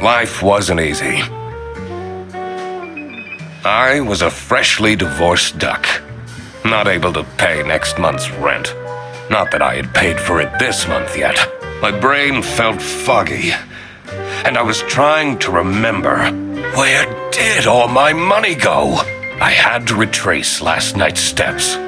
Life wasn't easy. I was a freshly divorced duck, not able to pay next month's rent. Not that I had paid for it this month yet. My brain felt foggy, and I was trying to remember, where did all my money go? I had to retrace last night's steps.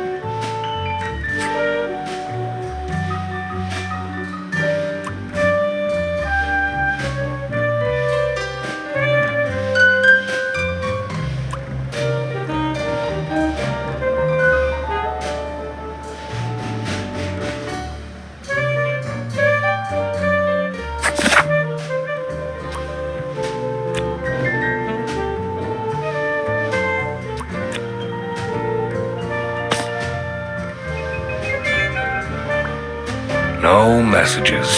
No messages.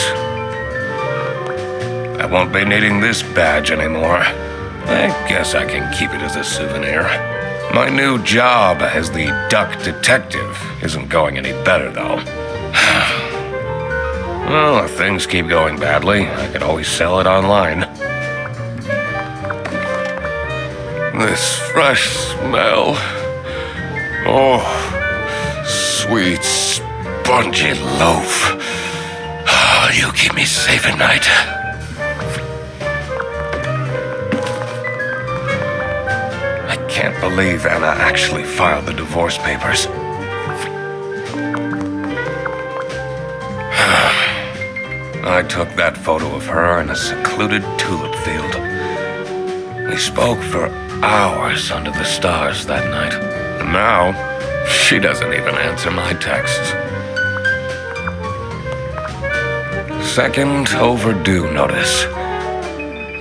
I won't be needing this badge anymore. I guess I can keep it as a souvenir. My new job as the duck detective isn't going any better, though. Well, if things keep going badly, I can always sell it online. This fresh smell. Oh, sweet, spongy loaf. Oh, you keep me safe at night. I can't believe Anna actually filed the divorce papers. I took that photo of her in a secluded tulip field. We spoke for hours under the stars that night. And now, she doesn't even answer my texts. Second overdue notice.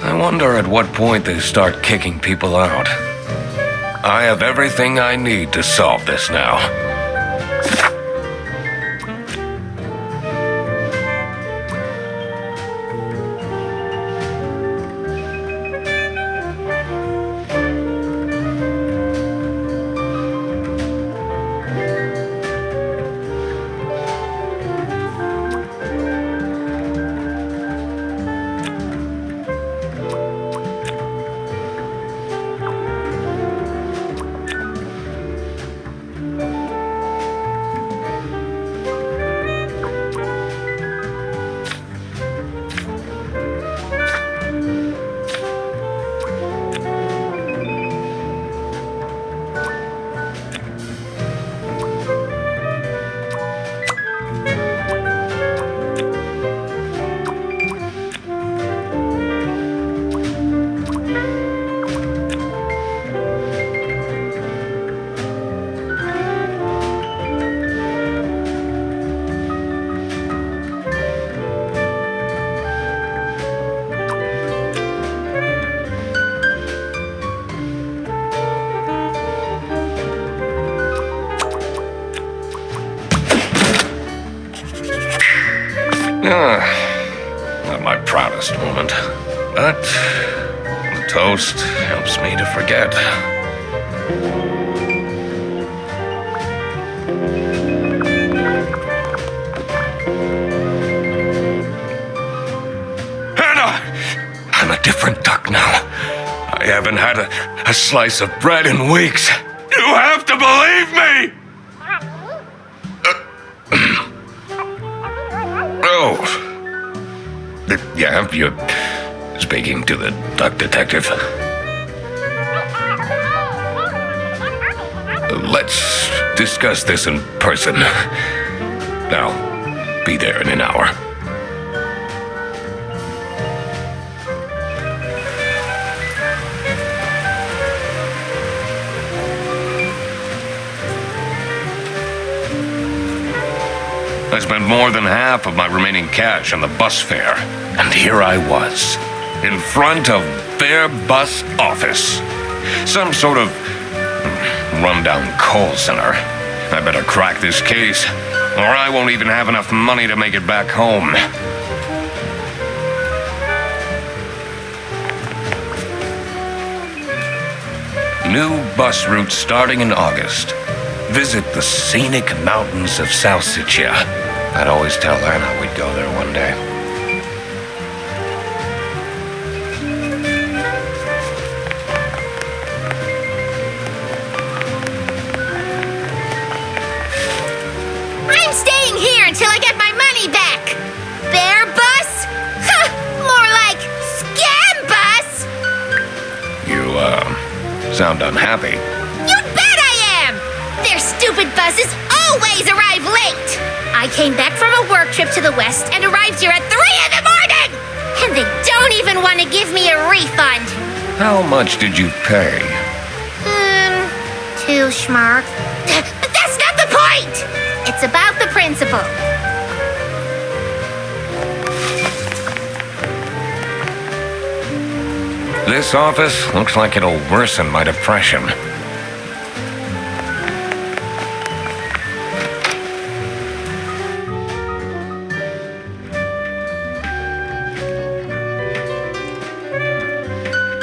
I wonder at what point they start kicking people out. I have everything I need to solve this now. Not my proudest moment, but the toast helps me to forget. Anna! I'm a different duck now. I haven't had a slice of bread in weeks. You have to believe me! Yeah, you're speaking to the duck detective. Let's discuss this in person. I'll be there in an hour. I spent more than half of my remaining cash on the bus fare, and here I was, in front of their bus office. Some sort of rundown call center. I better crack this case, or I won't even have enough money to make it back home. New bus route starting in August. Visit the scenic mountains of South Sicily. I'd always tell Anna we'd go there one day. until I get my money back. Bear bus? Huh, more like scam bus. You, sound unhappy. You bet I am! Their stupid buses always arrive late. I came back from a work trip to the west and arrived here at 3 in the morning! And they don't even want to give me a refund. How much did you pay? 2 schmark. But that's not the point! It's about the principle. This office looks like it'll worsen my depression.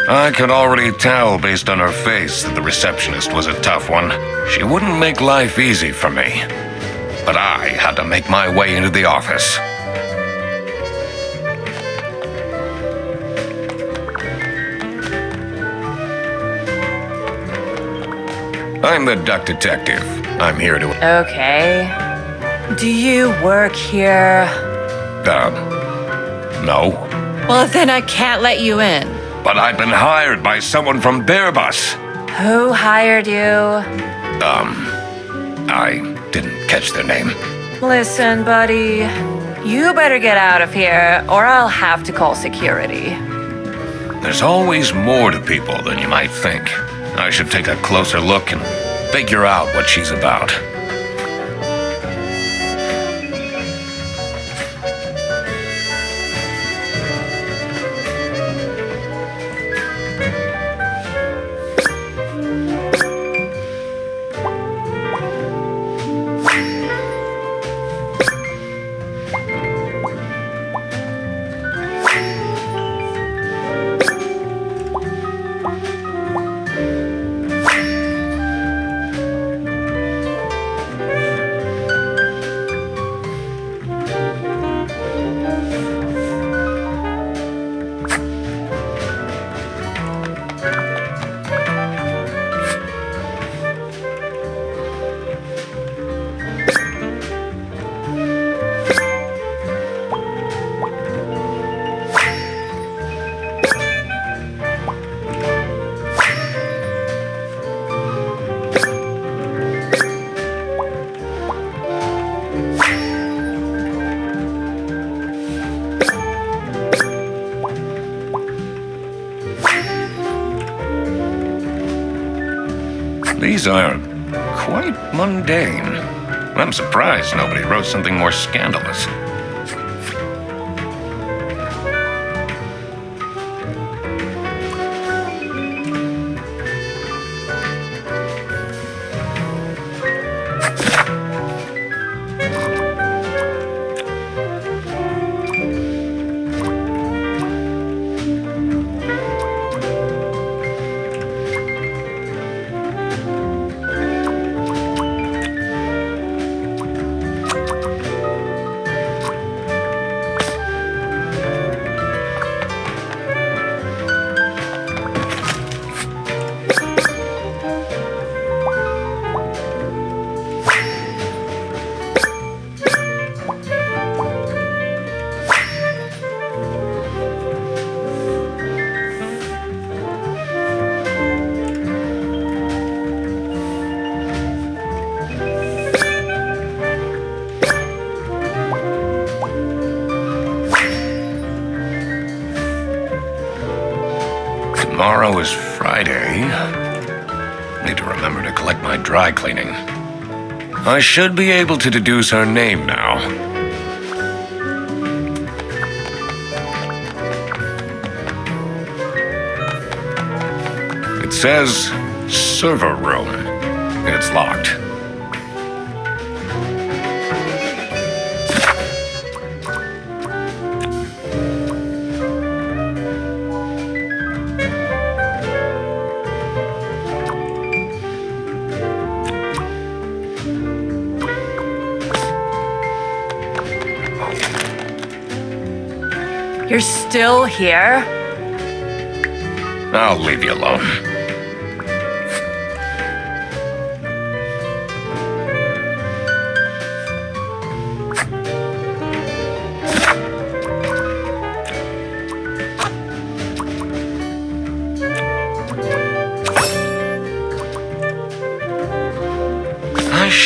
I could already tell based on her face that the receptionist was a tough one. She wouldn't make life easy for me. But I had to make my way into the office. I'm the duck detective. I'm here to... Okay. Do you work here? No. Well, then I can't let you in. But I've been hired by someone from Bearbus. Who hired you? I didn't catch their name. Listen, buddy. You better get out of here, or I'll have to call security. There's always more to people than you might think. I should take a closer look and figure out what she's about. These are quite mundane. I'm surprised nobody wrote something more scandalous. Tomorrow is Friday. Need to remember to collect my dry cleaning. I should be able to deduce her name now. It says server room. It's locked. You're still here? I'll leave you alone.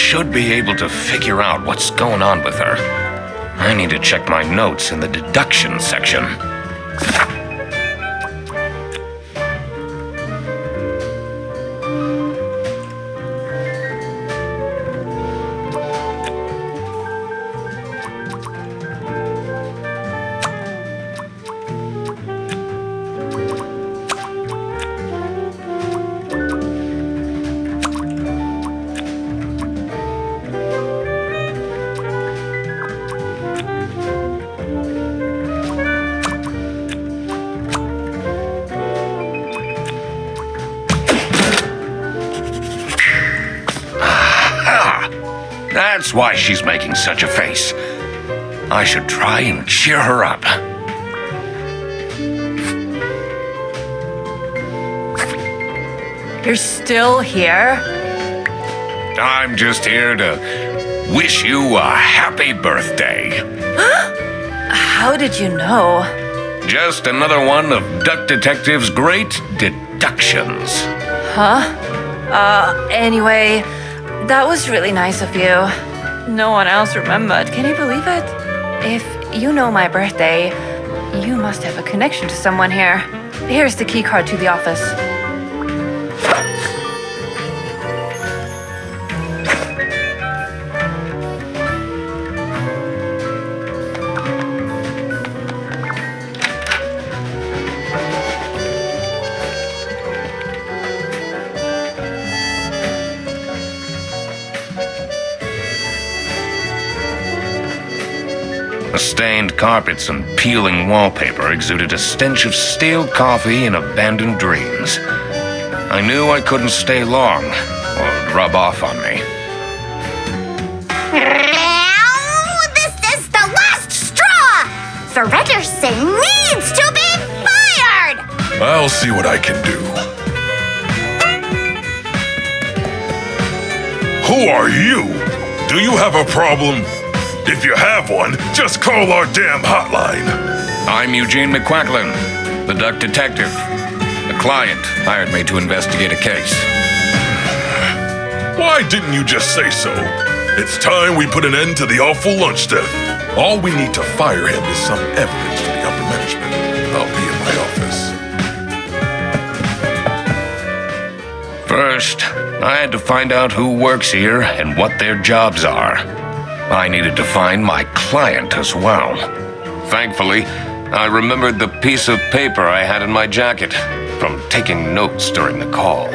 should be able to figure out what's going on with her. I need to check my notes in the deduction section. That's why she's making such a face. I should try and cheer her up. You're still here? I'm just here to wish you a happy birthday. How did you know? Just another one of Duck Detective's great deductions. Huh? Anyway, that was really nice of you. No one else remembered. Can you believe it? If you know my birthday, you must have a connection to someone here. Here's the key card to the office. The stained carpets and peeling wallpaper exuded a stench of stale coffee and abandoned dreams. I knew I couldn't stay long, or it would rub off on me. This is the last straw! Fredderson needs to be fired! I'll see what I can do. Who are you? Do you have a problem? If you have one, just call our damn hotline. I'm Eugene McQuacklin, the Duck Detective. The client hired me to investigate a case. Why didn't you just say so? It's time we put an end to the awful lunch death. All we need to fire him is some evidence for the upper management. I'll be in my office. First, I had to find out who works here and what their jobs are. I needed to find my client as well. Thankfully, I remembered the piece of paper I had in my jacket from taking notes during the call.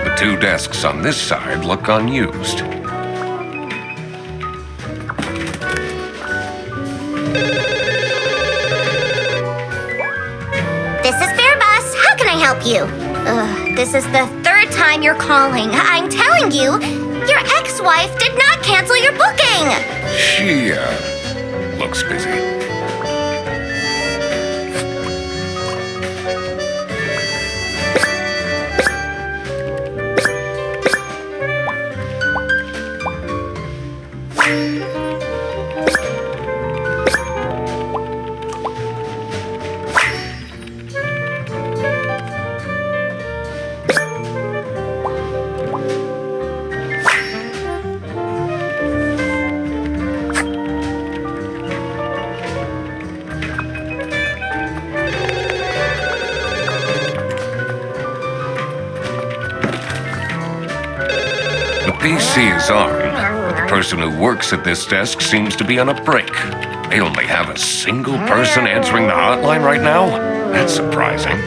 The two desks on this side look unused. This is Fairbus. How can I help you? This is the third time you're calling. I'm telling you, your ex-wife did not cancel your booking. She, looks busy. The PC is on, but the person who works at this desk seems to be on a break. They only have a single person answering the hotline right now? That's surprising.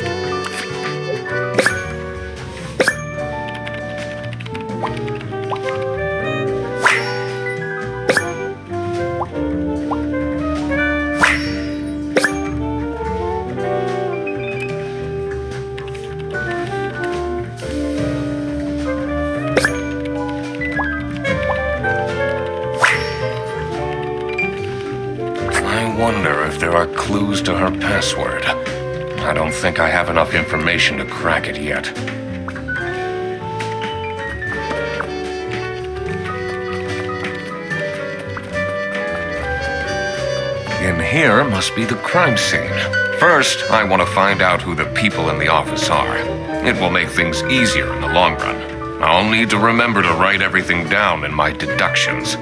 I wonder if there are clues to her password. I don't think I have enough information to crack it yet. In here must be the crime scene. First, I want to find out who the people in the office are. It will make things easier in the long run. I'll need to remember to write everything down in my deductions.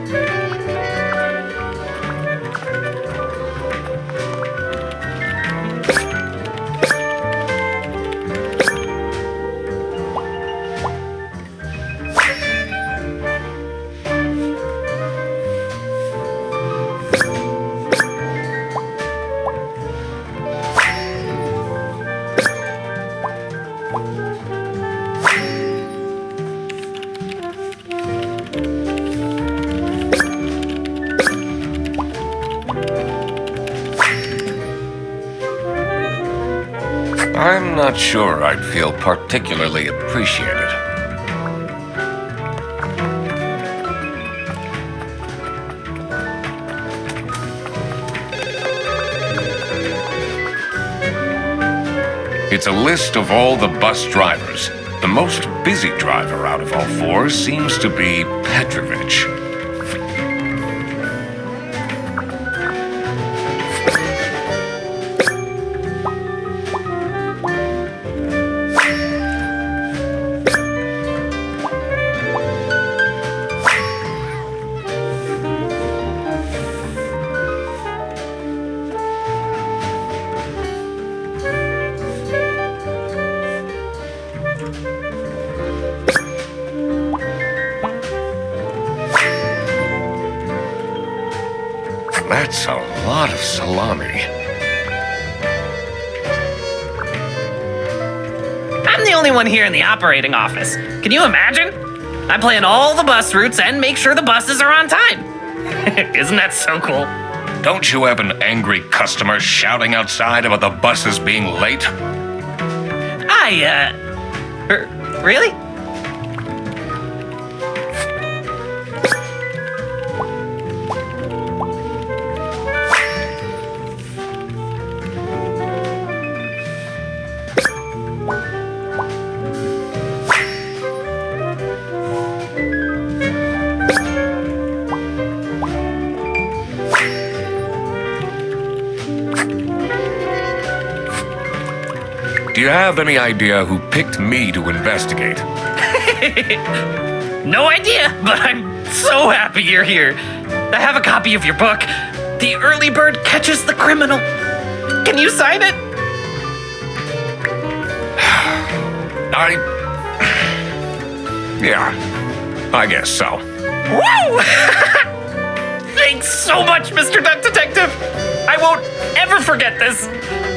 I'm not sure I'd feel particularly appreciated. It's a list of all the bus drivers. The most busy driver out of all four seems to be Petrovich. That's a lot of salami. I'm the only one here in the operating office. Can you imagine? I plan all the bus routes and make sure the buses are on time. Isn't that so cool? Don't you have an angry customer shouting outside about the buses being late? Really? Do you have any idea who picked me to investigate? No idea, but I'm so happy you're here. I have a copy of your book, The Early Bird Catches the Criminal. Can you sign it? Yeah, I guess so. Woo! Thanks so much, Mr. Duck Detective. I won't ever forget this.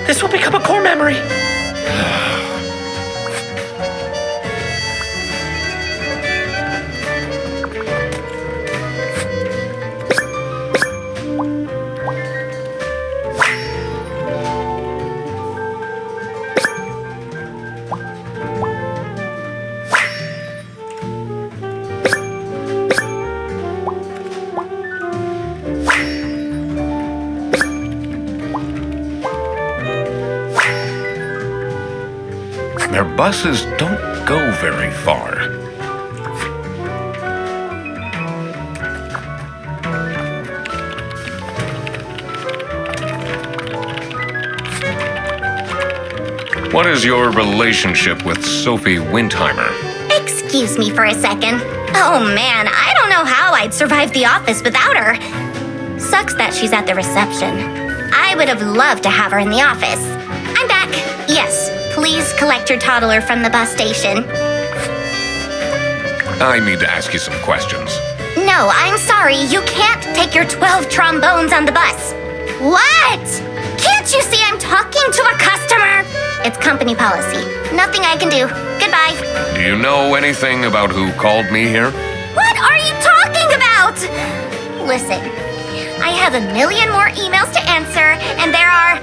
This will become a core memory. Their buses don't go very far. What is your relationship with Sophie Windheimer? Excuse me for a second. Oh man, I don't know how I'd survive the office without her. Sucks that she's at the reception. I would have loved to have her in the office. I'm back. Yes, please collect your toddler from the bus station. I need to ask you some questions. No, I'm sorry. You can't take your 12 trombones on the bus. What? Can't you see I'm talking to a customer? It's company policy. Nothing I can do. Goodbye. Do you know anything about who called me here? What are you talking about? Listen, I have a million more emails to answer, and there are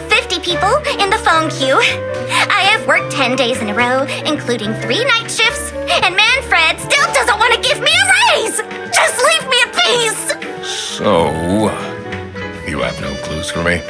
50 people in the phone queue. I have worked 10 days in a row, including 3 night shifts, and Manfred still doesn't want to give me a raise! Just leave me in peace! So, you have no clues for me?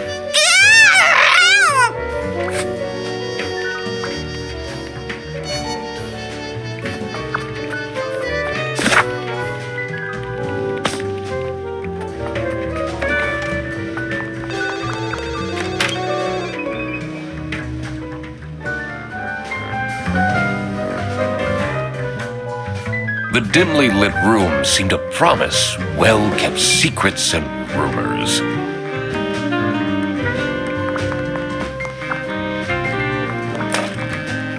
The dimly lit room seemed to promise well-kept secrets and rumors.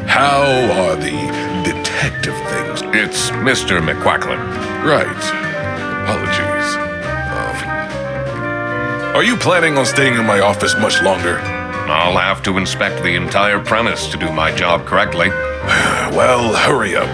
How are the detective things? It's Mr. McQuacklin. Right. Apologies. Are you planning on staying in my office much longer? I'll have to inspect the entire premise to do my job correctly. Well, hurry up.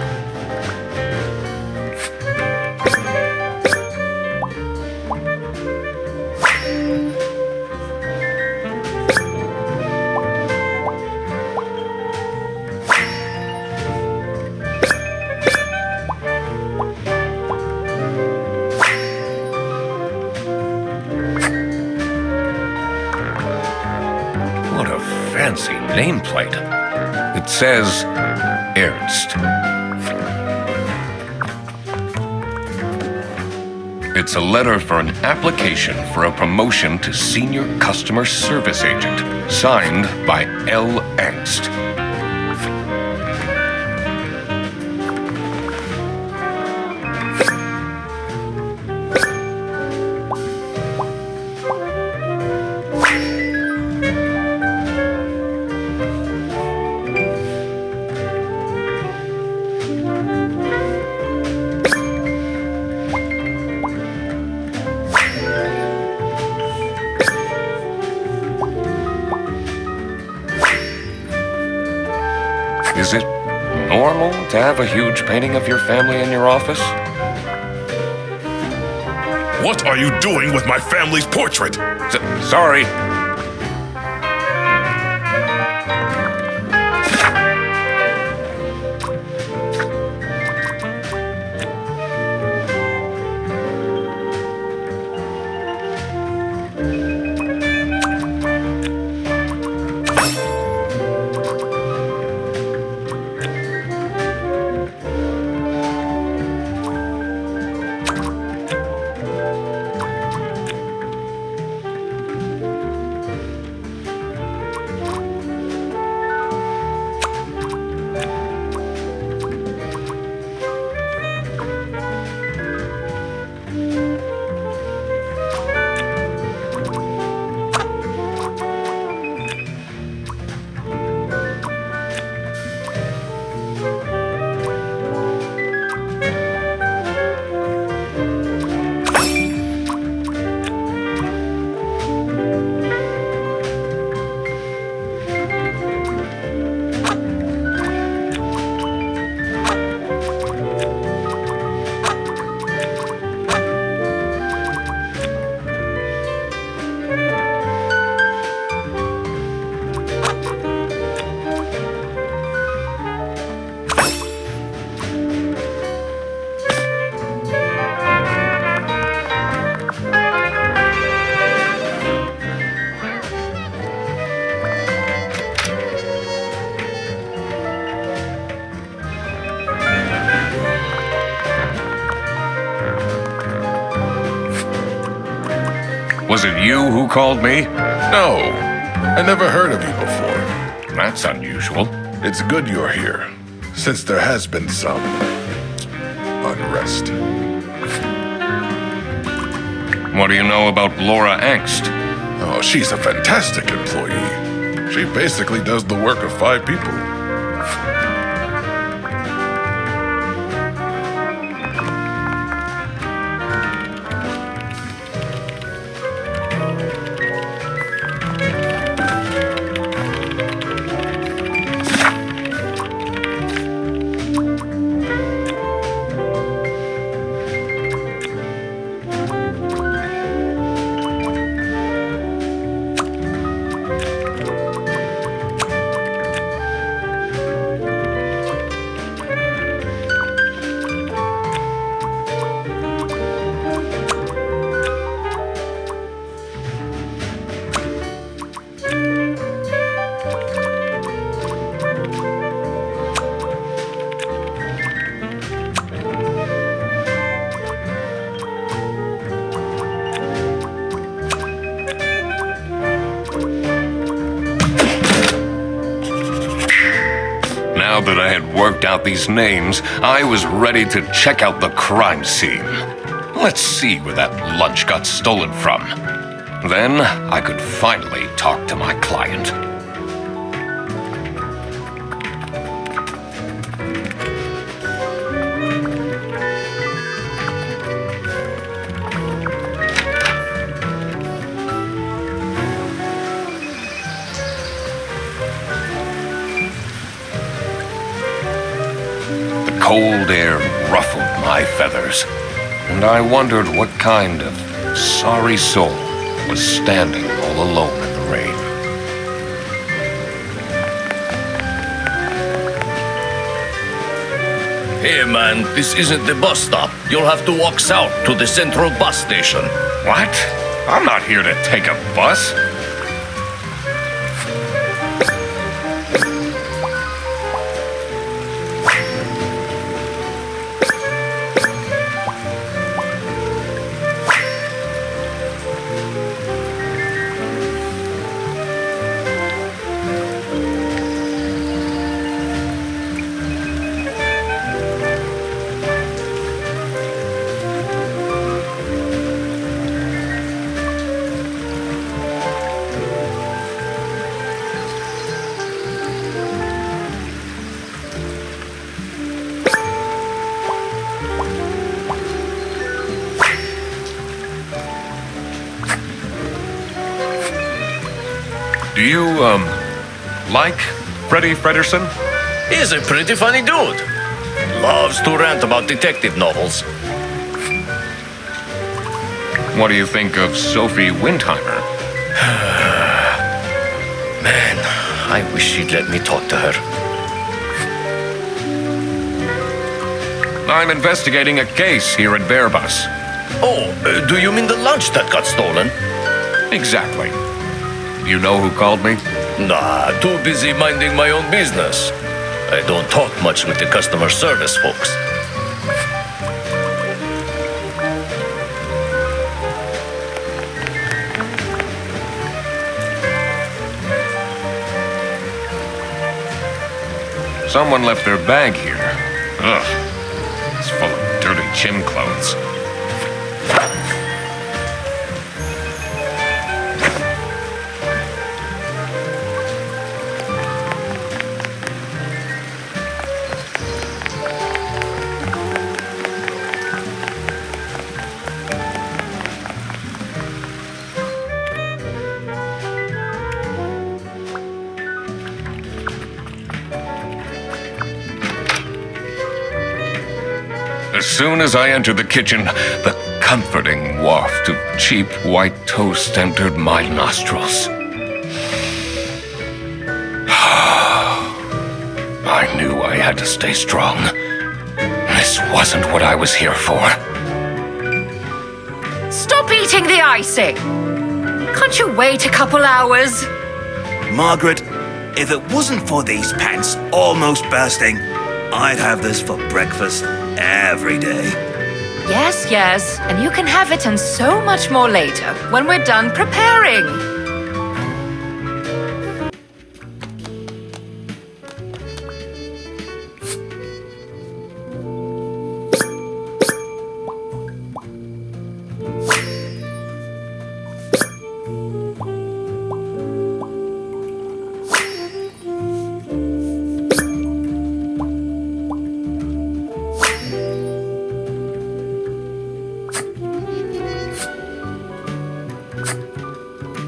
What a fancy nameplate. It says Ernst. It's a letter for an application for a promotion to senior customer service agent, signed by L. Ernst. Is it normal to have a huge painting of your family in your office? What are you doing with my family's portrait? Sorry. Was it you who called me? No, I never heard of you before. That's unusual. It's good you're here, since there has been some unrest. What do you know about Laura Angst? Oh, she's a fantastic employee. She basically does the work of 5 people. worked out these names, I was ready to check out the crime scene. Let's see where that lunch got stolen from. Then I could finally talk to my client. Cold air ruffled my feathers, and I wondered what kind of sorry soul was standing all alone in the rain. Hey man, this isn't the bus stop. You'll have to walk south to the central bus station. What? I'm not here to take a bus. Do you, like Freddie Frederson? He's a pretty funny dude. Loves to rant about detective novels. What do you think of Sophie Windheimer? Man, I wish she'd let me talk to her. I'm investigating a case here at Bearbus. Oh, do you mean the lunch that got stolen? Exactly. You know who called me? Nah, too busy minding my own business. I don't talk much with the customer service folks. Someone left their bag here. Ugh. It's full of dirty gym clothes. As soon as I entered the kitchen, the comforting waft of cheap white toast entered my nostrils. I knew I had to stay strong. This wasn't what I was here for. Stop eating the icing! Can't you wait a couple hours? Margaret, if it wasn't for these pants almost bursting, I'd have this for breakfast every day. Yes, yes, and you can have it and so much more later when we're done preparing.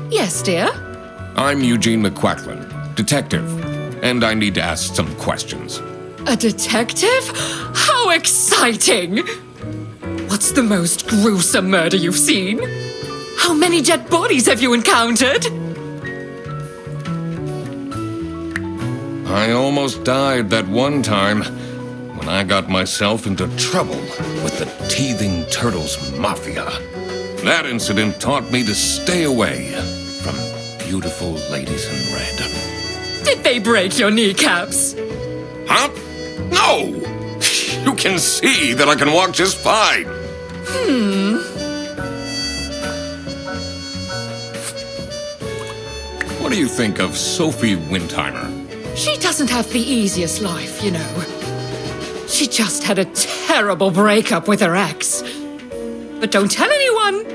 Yes, dear? I'm Eugene McQuacklin, detective, and I need to ask some questions. A detective? How exciting! What's the most gruesome murder you've seen? How many dead bodies have you encountered? I almost died that one time when I got myself into trouble with the Teething Turtles Mafia. That incident taught me to stay away from beautiful ladies in red. Did they break your kneecaps? Huh? No! You can see that I can walk just fine. What do you think of Sophie Windheimer? She doesn't have the easiest life, you know. She just had a terrible breakup with her ex. But don't tell anyone.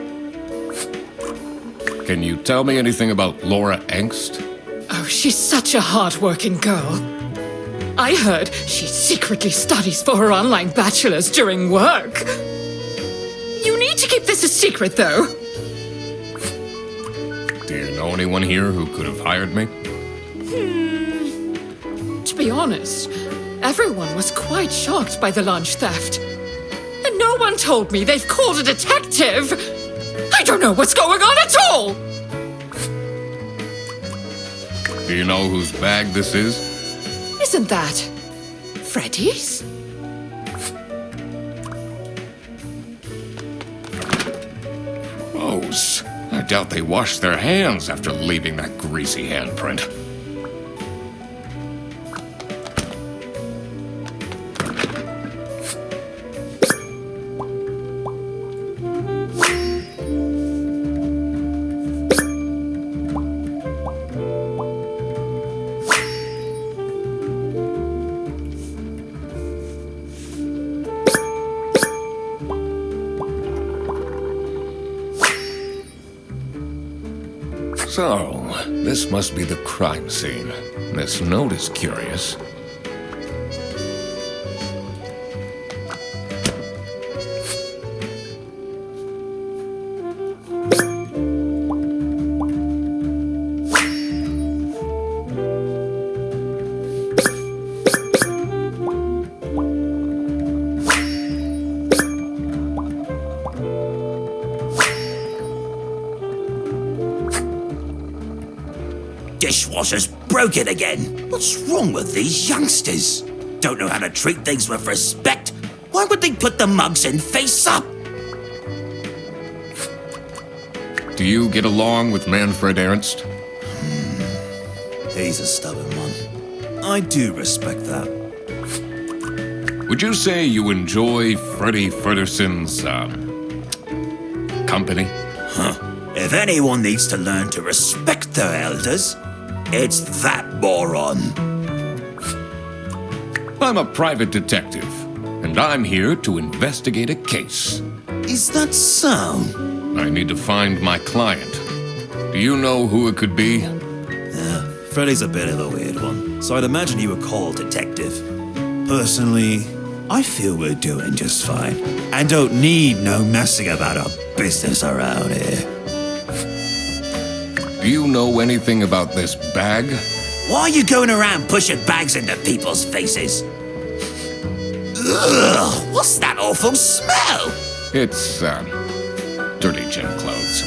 Can you tell me anything about Laura Angst? Oh, she's such a hard-working girl. I heard she secretly studies for her online bachelor's during work. You need to keep this a secret, though. Do you know anyone here who could have hired me? To be honest, everyone was quite shocked by the lunch theft. And no one told me they've called a detective. I don't know what's going on at all! Do you know whose bag this is? Isn't that Freddy's? Gross. I doubt they washed their hands after leaving that greasy handprint. So, this must be the crime scene. This note is curious. Dishwasher's broken again. What's wrong with these youngsters? Don't know how to treat things with respect. Why would they put the mugs in face up? Do you get along with Manfred Ernst? He's a stubborn one. I do respect that. Would you say you enjoy Freddy Ferguson's, company? If anyone needs to learn to respect their elders, it's that moron. I'm a private detective, and I'm here to investigate a case. Is that so? I need to find my client. Do you know who it could be? Freddy's a bit of a weird one, so I'd imagine you would call detective. Personally, I feel we're doing just fine, and don't need no messing about our business around here. Do you know anything about this bag? Why are you going around pushing bags into people's faces? Ugh, what's that awful smell? It's, dirty gym clothes.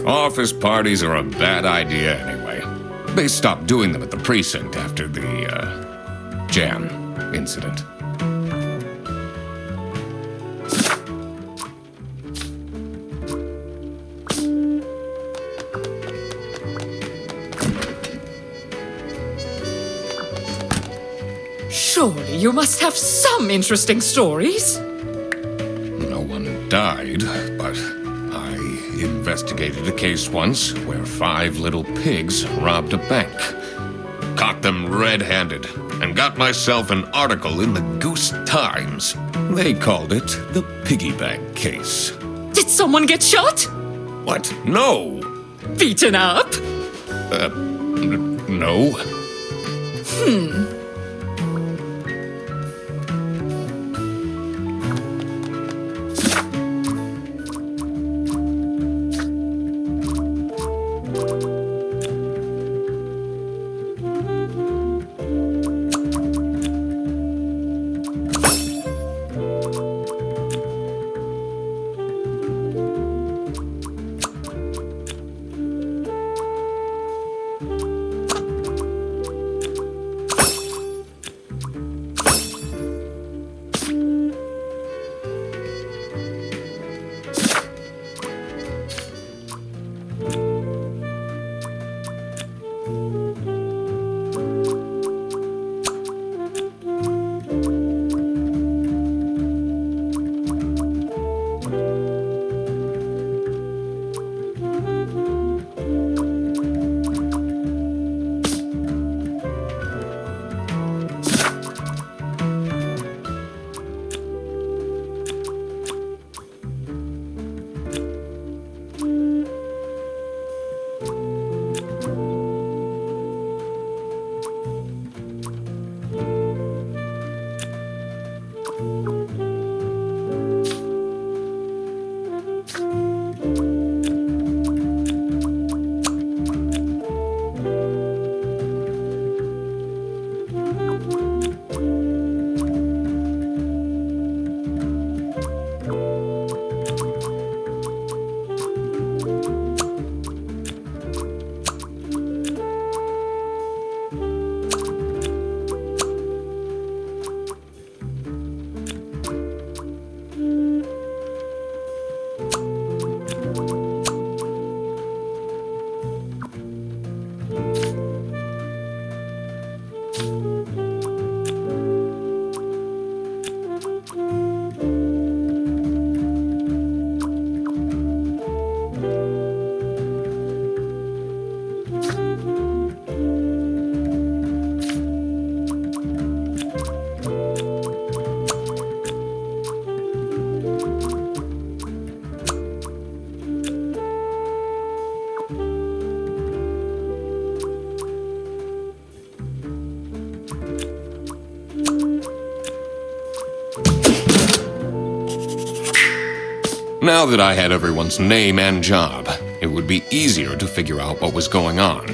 Office parties are a bad idea anyway. They stopped doing them at the precinct after the, jam incident. Surely you must have some interesting stories. No one died, but I investigated a case once where 5 little pigs robbed a bank. Caught them red-handed and got myself an article in the Goose Times. They called it the piggy bank case. Did someone get shot? What? No! Beaten up? No. Now that I had everyone's name and job, it would be easier to figure out what was going on.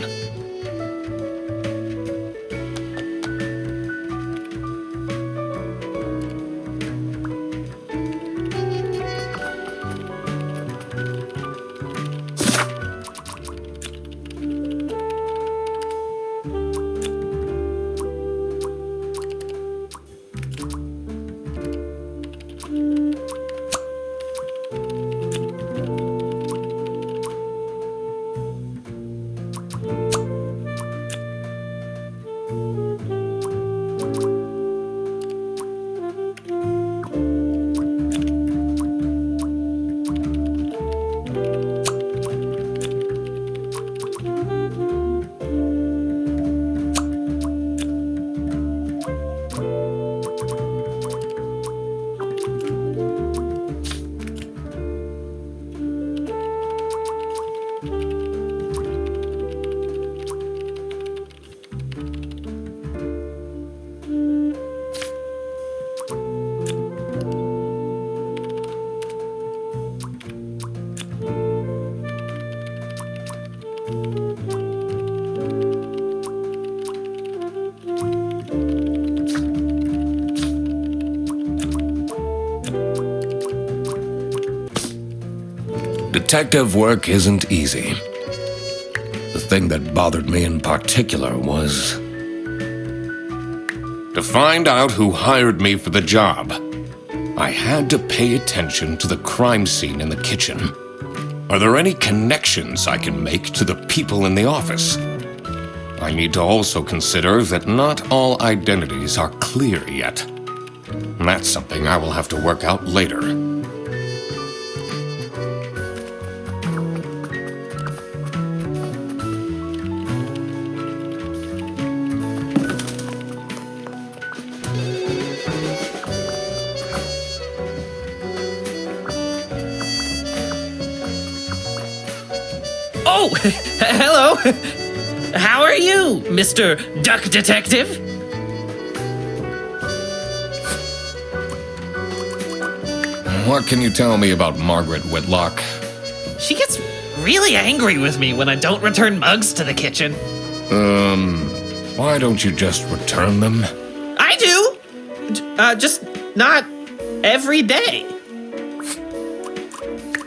Detective work isn't easy. The thing that bothered me in particular was to find out who hired me for the job. I had to pay attention to the crime scene in the kitchen. Are there any connections I can make to the people in the office? I need to also consider that not all identities are clear yet. That's something I will have to work out later. Oh, hello. How are you, Mr. Duck Detective? What can you tell me about Margaret Whitlock? She gets really angry with me when I don't return mugs to the kitchen. Why don't you just return them? I do! Just not every day.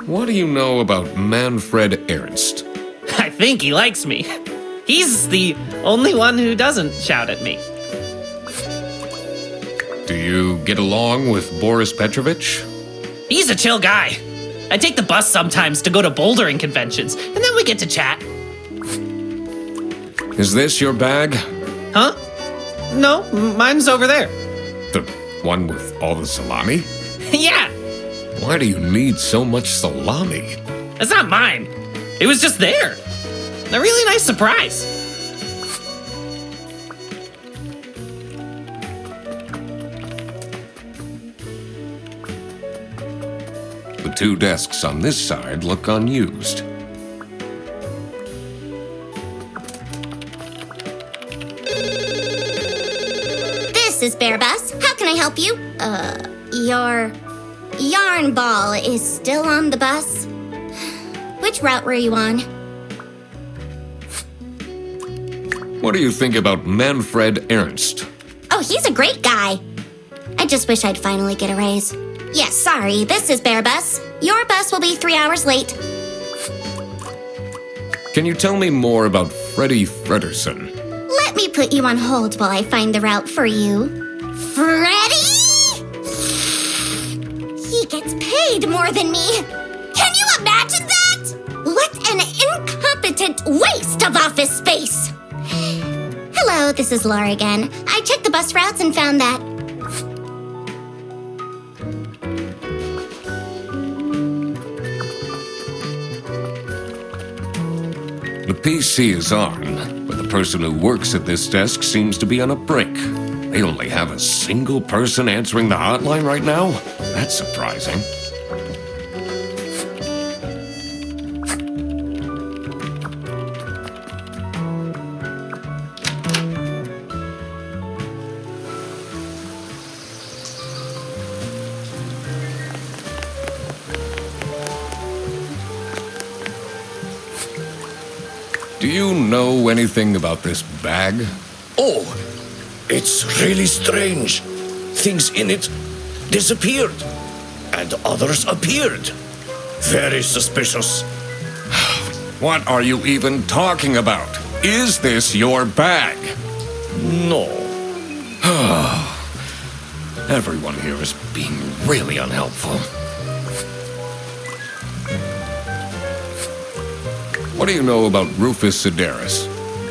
What do you know about Manfred Ernst? I think he likes me. He's the only one who doesn't shout at me. Do you get along with Boris Petrovich? He's a chill guy. I take the bus sometimes to go to bouldering conventions, and then we get to chat. Is this your bag? Huh? No, mine's over there. The one with all the salami? Yeah, Why do you need so much salami? it's not mine. It was just there. A really nice surprise. The two desks on this side look unused. This is Bearbus. How can I help you? Your yarn ball is still on the bus? Which route were you on? What do you think about Manfred Ernst? Oh, he's a great guy. I just wish I'd finally get a raise. Yes, sorry, this is Bearbus. Your bus will be 3 hours late. Can you tell me more about Freddie Fredersen? Let me put you on hold while I find the route for you. Freddie? He gets paid more than me. Can you imagine that? What an incompetent waste of office space. Hello, this is Laura again. I checked the bus routes and found that. The PC is on, but the person who works at this desk seems to be on a break. They only have a single person answering the hotline right now? That's surprising. Do you know anything about this bag? Oh, it's really strange. Things in it disappeared, and others appeared. Very suspicious. What are you even talking about? Is this your bag? No. Everyone here is being really unhelpful. What do you know about Rufus Sedaris?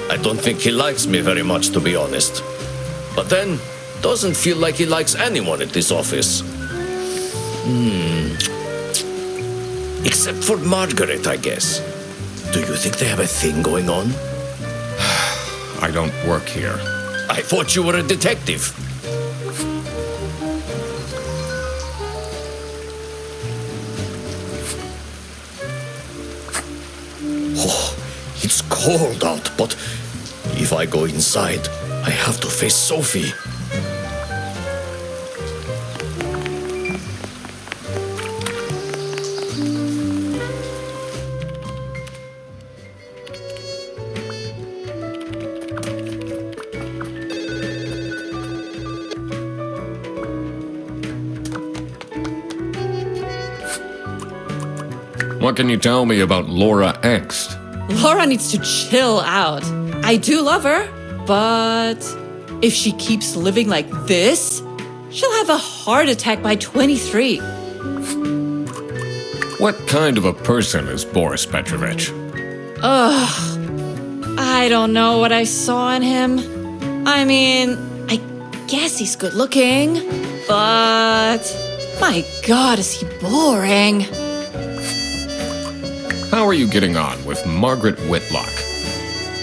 I don't think he likes me very much, to be honest. But then, doesn't feel like he likes anyone at this office. Except for Margaret, I guess. Do you think they have a thing going on? I don't work here. I thought you were a detective. Oh, it's cold out, but if I go inside, I have to face Sophie. What can you tell me about Laura Angst? Laura needs to chill out. I do love her, but if she keeps living like this, she'll have a heart attack by 23. What kind of a person is Boris Petrovich? I don't know what I saw in him. I mean, I guess he's good looking, but my God, is he boring. How are you getting on with Margaret Whitlock?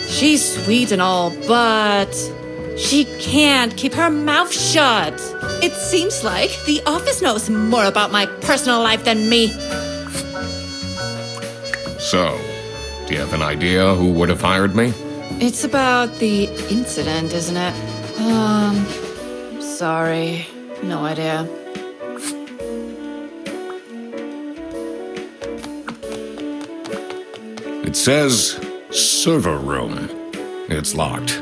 She's sweet and all, but she can't keep her mouth shut. It seems like the office knows more about my personal life than me. So, do you have an idea who would have hired me? It's about the incident, isn't it? Sorry. No idea. It says server room. It's locked.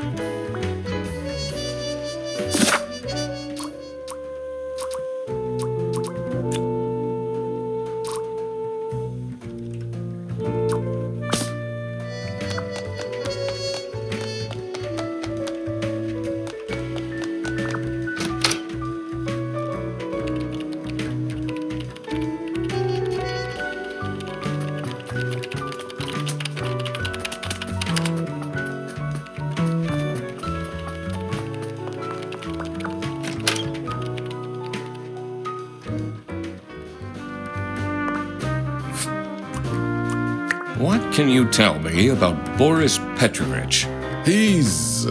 What can you tell me about Boris Petrovich? He's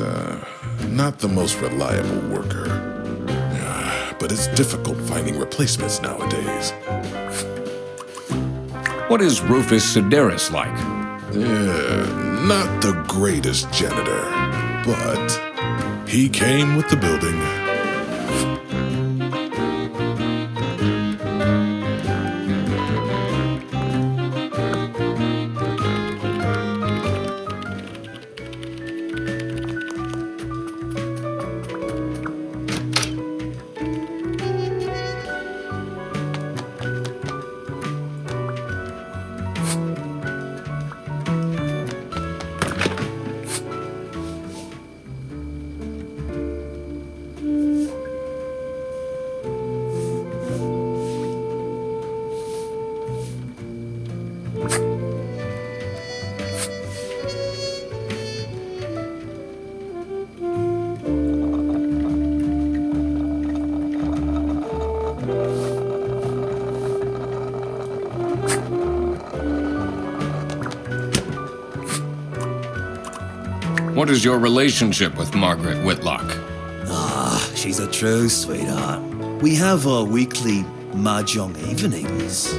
not the most reliable worker. But it's difficult finding replacements nowadays. What is Rufus Sedaris like? Not the greatest janitor, but he came with the building. What is your relationship with Margaret Whitlock? She's a true sweetheart. We have our weekly mahjong evenings.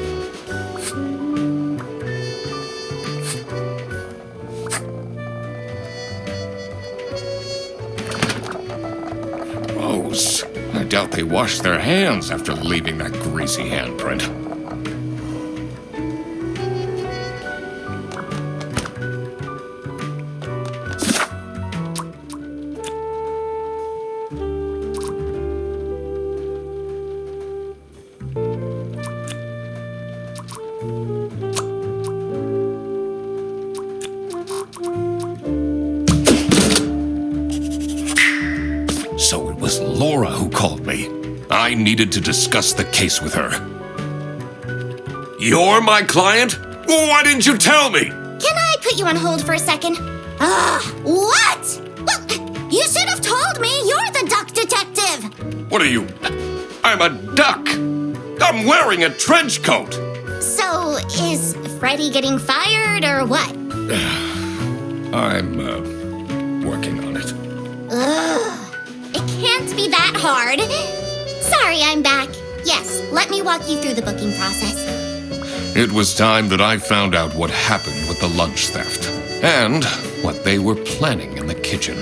Gross. I doubt they washed their hands after leaving that greasy handprint. So it was Laura who called me. I needed to discuss the case with her. You're my client? Why didn't you tell me? Can I put you on hold for a second? What? Well, you should have told me. You're the duck detective. What are you? I'm a duck. I'm wearing a trench coat. So, is Freddy getting fired or what? I'm, working on it. It can't be that hard. Sorry, I'm back. Yes, let me walk you through the booking process. It was time that I found out what happened with the lunch theft and what they were planning in the kitchen.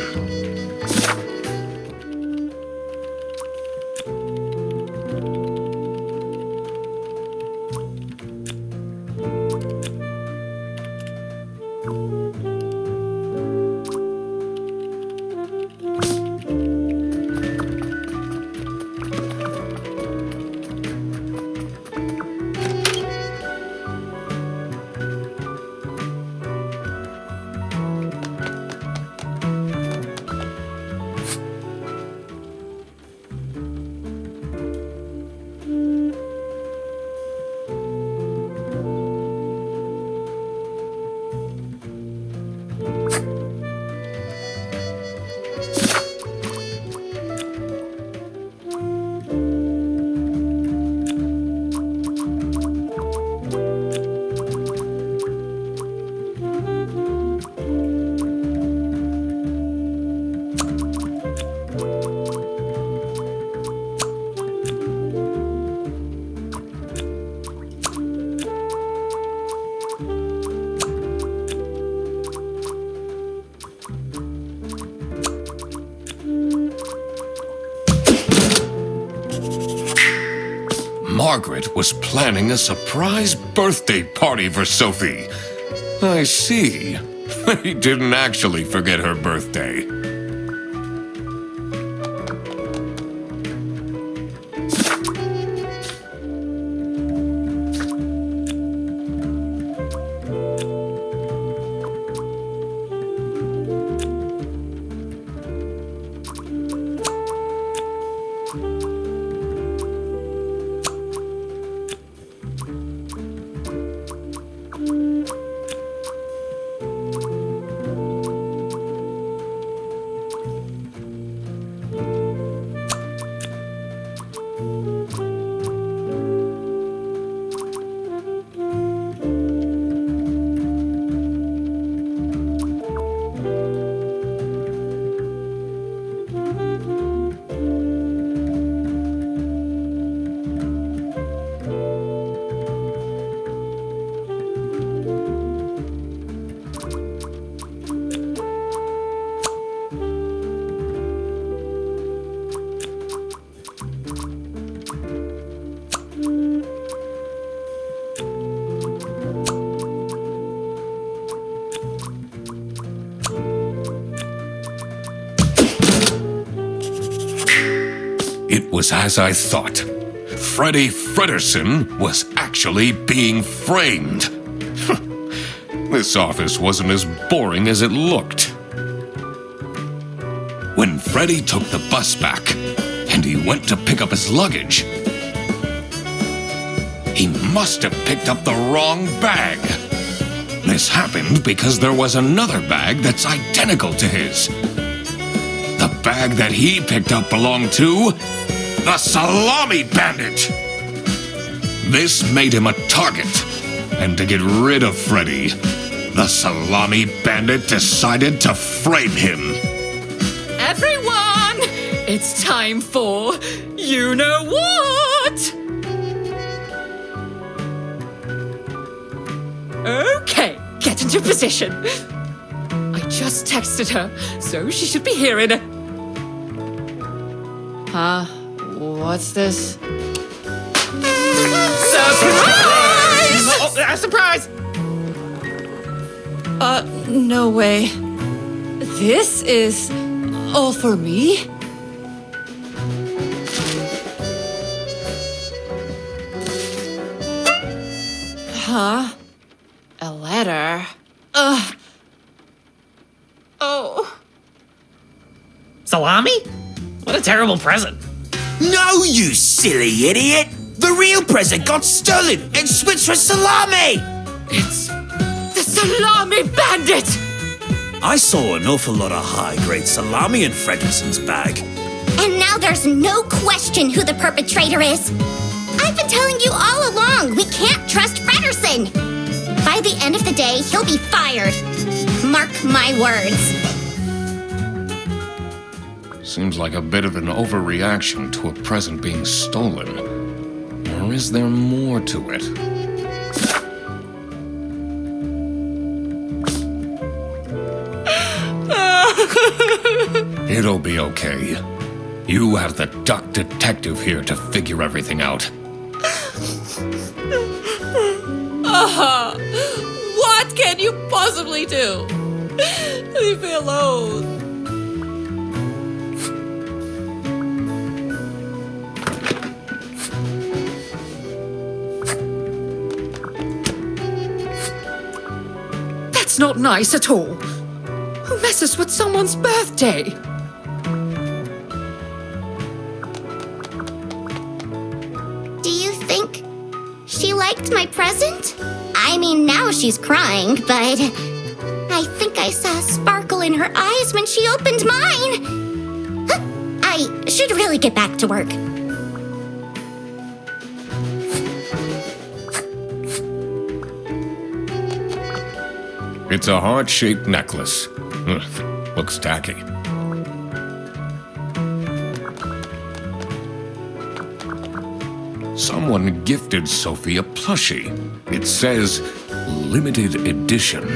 Margaret was planning a surprise birthday party for Sophie. I see. He didn't actually forget her birthday. It was as I thought. Freddy Frederson was actually being framed. This office wasn't as boring as it looked. When Freddy took the bus back and he went to pick up his luggage, he must have picked up the wrong bag. This happened because there was another bag that's identical to his. The bag that he picked up belonged to the Salami bandit. This made him a target. And to get rid of Freddy, The Salami bandit decided to frame him. Everyone, it's time for you know what? Okay, get into position. I just texted her, so she should be here in a... Huh? What's this? Surprise! Oh, surprise! No way. This is all for me? Huh? A letter? Ugh. Oh. Salami? What a terrible present. No, you silly idiot! The real present got stolen and switched for Salami! It's the Salami Bandit! I saw an awful lot of high-grade salami in Fredrickson's bag. And now there's no question who the perpetrator is. I've been telling you all along, we can't trust Frederson. By the end of the day, he'll be fired. Mark my words. Seems like a bit of an overreaction to a present being stolen. Or is there more to it? It'll be okay. You have the duck detective here to figure everything out. What can you possibly do? Leave me alone. That's not nice at all. Who messes with someone's birthday? Do you think she liked my present? I mean, now she's crying, but I think I saw a sparkle in her eyes when she opened mine. Huh, I should really get back to work. It's a heart-shaped necklace. Looks tacky. Someone gifted Sophie a plushie. It says, limited edition.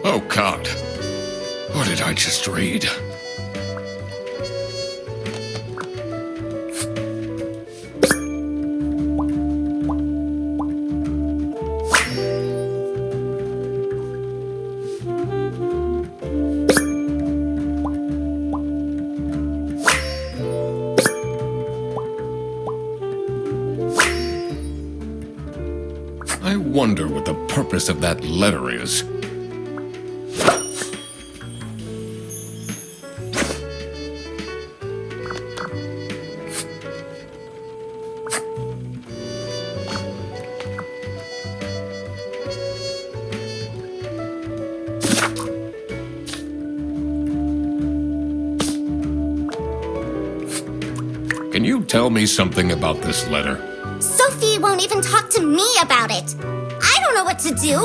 Oh God. What did I just read? I wonder what the purpose of that letter is. Can you tell me something about this letter? Sophie won't even talk to me about it. I don't know what to do.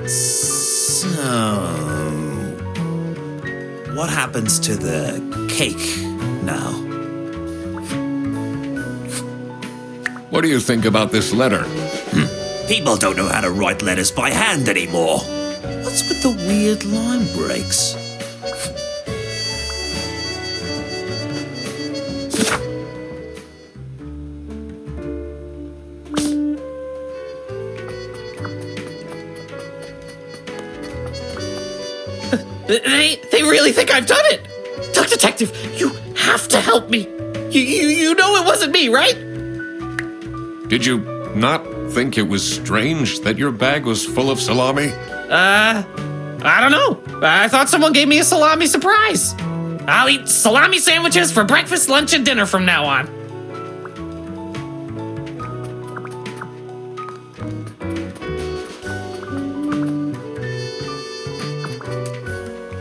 So, what happens to the cake now? What do you think about this letter? People don't know how to write letters by hand anymore. What's with the weird line breaks? They really think I've done it. Duck Detective, you have to help me. You know it wasn't me, right? Did you not think it was strange that your bag was full of salami? I don't know. I thought someone gave me a salami surprise. I'll eat salami sandwiches for breakfast, lunch, and dinner from now on.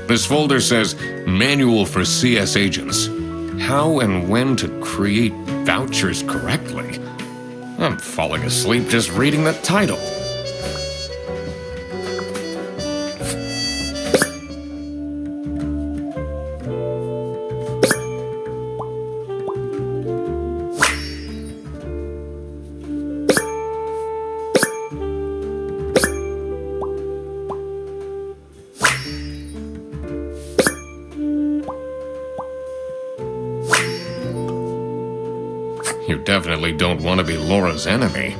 This folder says Manual for CS Agents. How and when to create vouchers correctly. I'm falling asleep just reading the title. You definitely don't want to be Laura's enemy.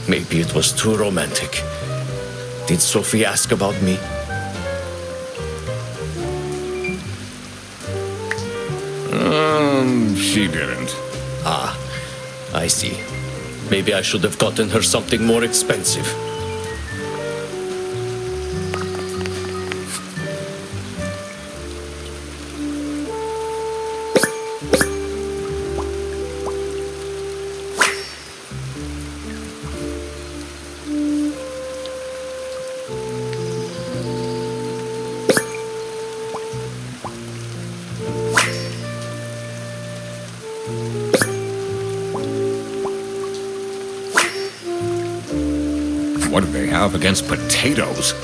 Maybe it was too romantic. Did Sophie ask about me? She didn't. I see. Maybe I should have gotten her something more expensive. What do they have against potatoes?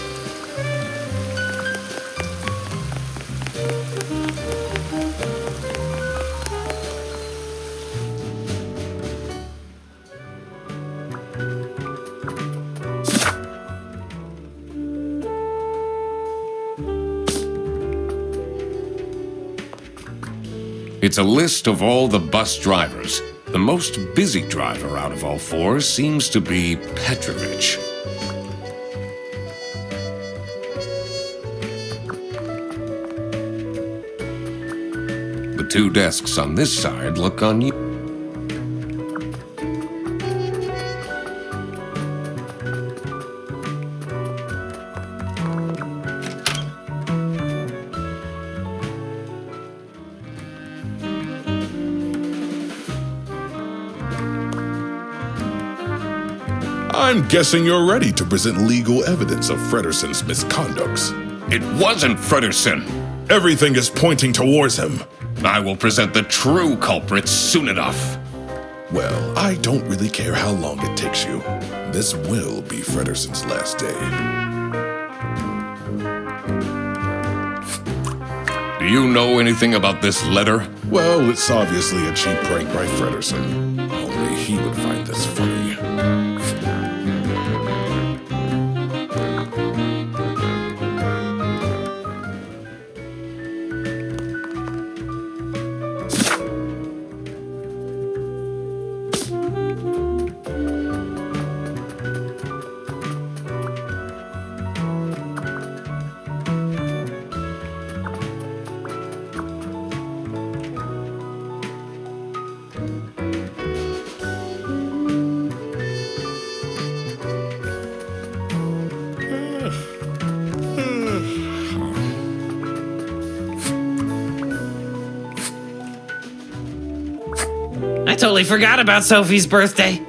It's a list of all the bus drivers. The most busy driver out of all four seems to be Petrovich. The two desks on this side look unused. I'm guessing you're ready to present legal evidence of Frederson's misconducts. It wasn't Frederson. Everything is pointing towards him. I will present the true culprits soon enough. Well, I don't really care how long it takes you. This will be Frederson's last day. Do you know anything about this letter? Well, it's obviously a cheap prank by Frederson. Only he would find this funny. I totally forgot about Sophie's birthday.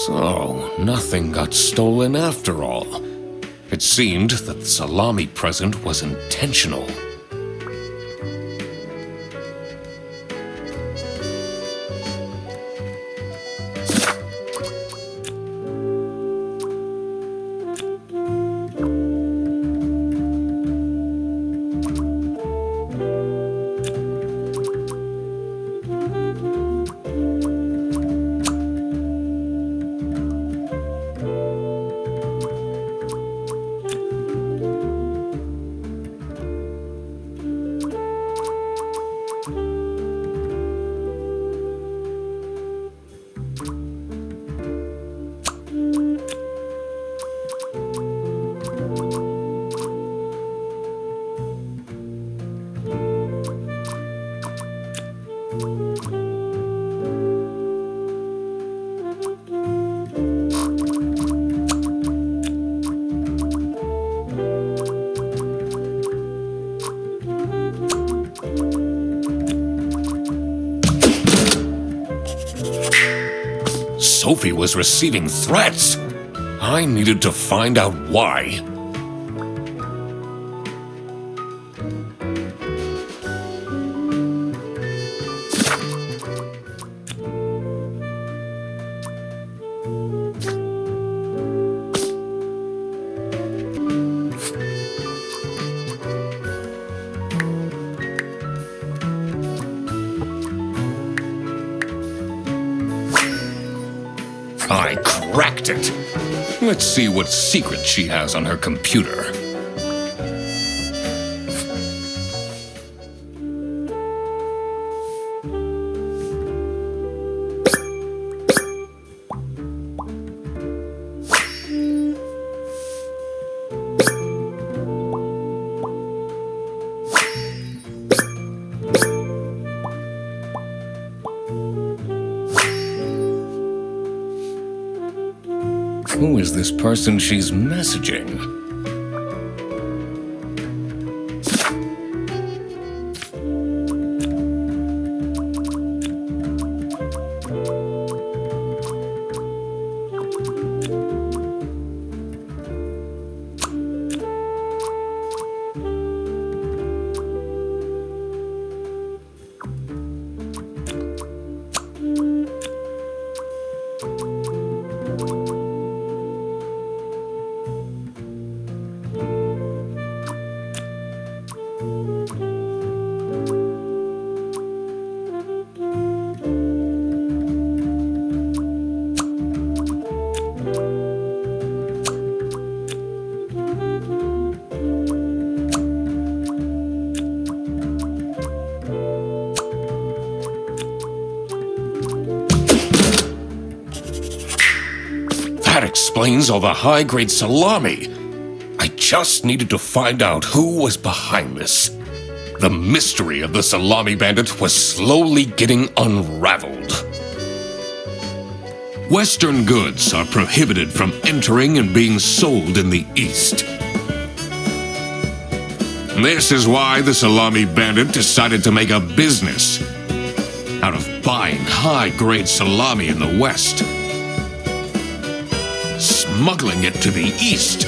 So, nothing got stolen after all. It seemed that the salami present was intentional. Sophie was receiving threats. I needed to find out why. I cracked it. Let's see what secret she has on her computer. Who is this person she's messaging? That explains all the high-grade salami. I just needed to find out who was behind this. The mystery of the Salami Bandit was slowly getting unraveled. Western goods are prohibited from entering and being sold in the East. This is why the Salami Bandit decided to make a business out of buying high-grade salami in the West, smuggling it to the East,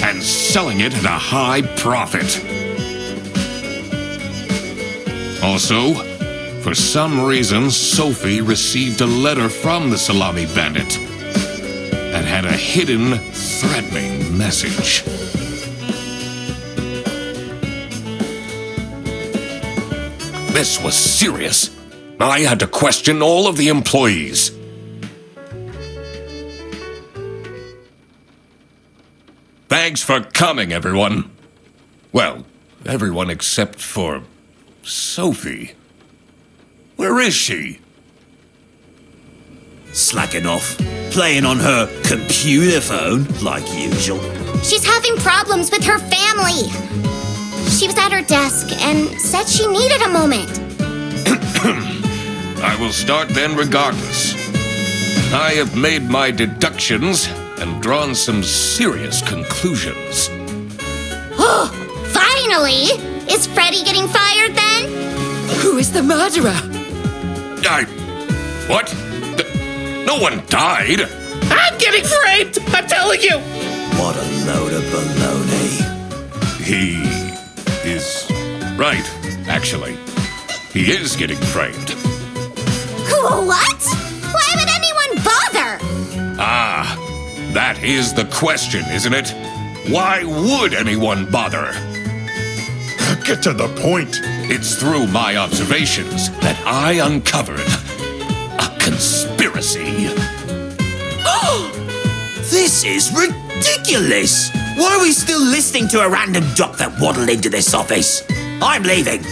and selling it at a high profit. Also, for some reason, Sophie received a letter from the Salami Bandit that had a hidden, threatening message. This was serious. I had to question all of the employees. Thanks for coming, everyone. Well, everyone except for Sophie. Where is she? Slacking off, playing on her computer phone, like usual. She's having problems with her family. She was at her desk and said she needed a moment. I will start then regardless. I have made my deductions and drawn some serious conclusions. Oh, finally! Is Freddy getting fired then? Who is the murderer? What? No one died. I'm getting framed! I'm telling you! What a load of baloney. He is right, actually. He is getting framed. What? Why would anyone bother? Ah, that is the question, isn't it? Why would anyone bother? Get to the point. It's through my observations that I uncovered a conspiracy. This is ridiculous! Why are we still listening to a random doc that waddled into this office? I'm leaving.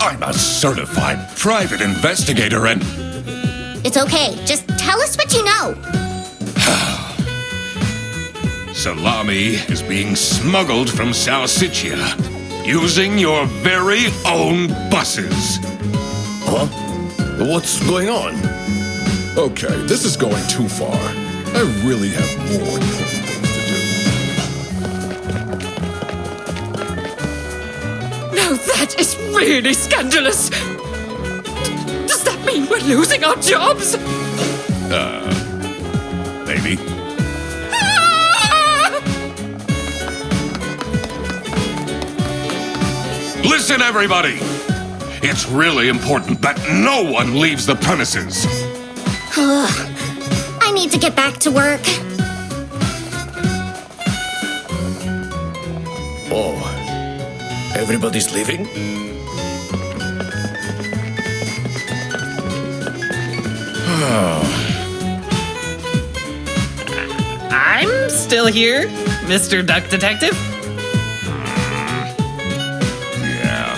I'm a certified private investigator and... It's okay. Just tell us what you know. Salami is being smuggled from Salsichia using your very own buses. Huh? What's going on? Okay, this is going too far. I really have more important things to do. Now that is really scandalous. Does that mean we're losing our jobs? Maybe. Ah! Listen, everybody! It's really important that no one leaves the premises. I need to get back to work. Oh, everybody's leaving? I'm still here, Mr. Duck Detective. Yeah.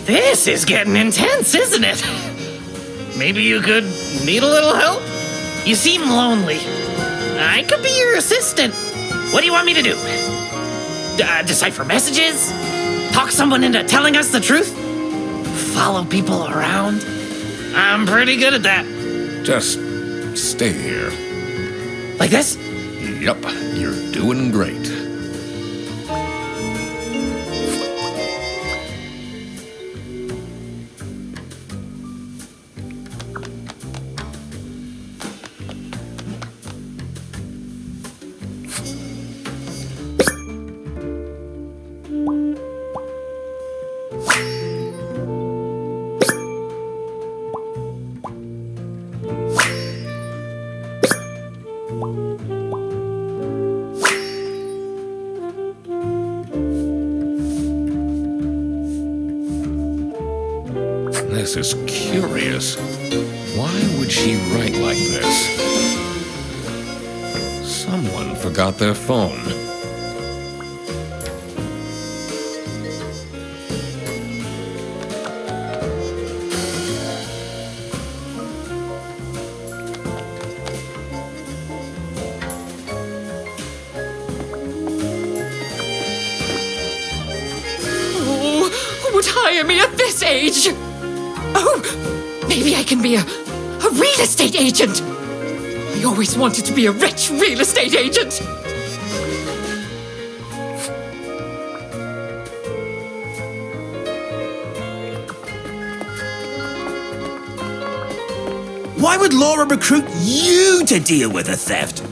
This is getting intense, isn't it? Maybe you could need a little help? You seem lonely. I could be your assistant. What do you want me to do? Decipher messages? Talk someone into telling us the truth? Follow people around? I'm pretty good at that. Just stay here. Like this? Yup, you're doing great. This is curious. Why would she write like this? Someone forgot their phone. Oh, who would hire me at this age? Oh, maybe I can be a real estate agent. I always wanted to be a rich real estate agent. Why would Laura recruit you to deal with a theft?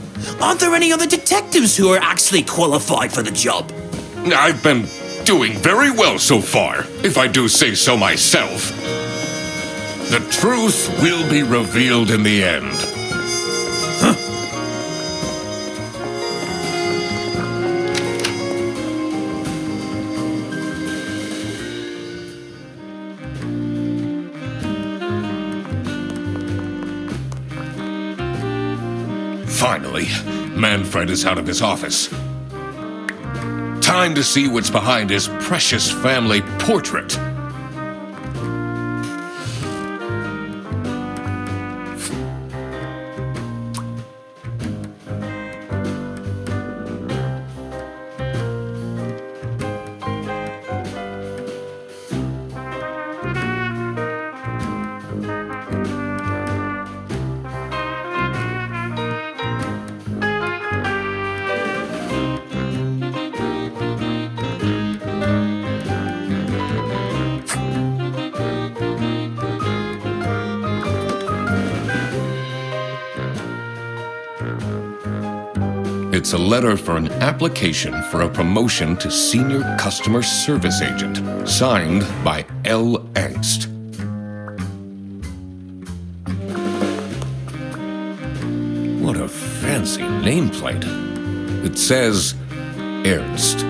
Aren't there any other detectives who are actually qualified for the job? I've been doing very well so far, if I do say so myself. The truth will be revealed in the end. Finally, Manfred is out of his office. Time to see what's behind his precious family portrait. It's a letter for an application for a promotion to Senior Customer Service Agent, signed by L. Angst. What a fancy nameplate. It says Ernst.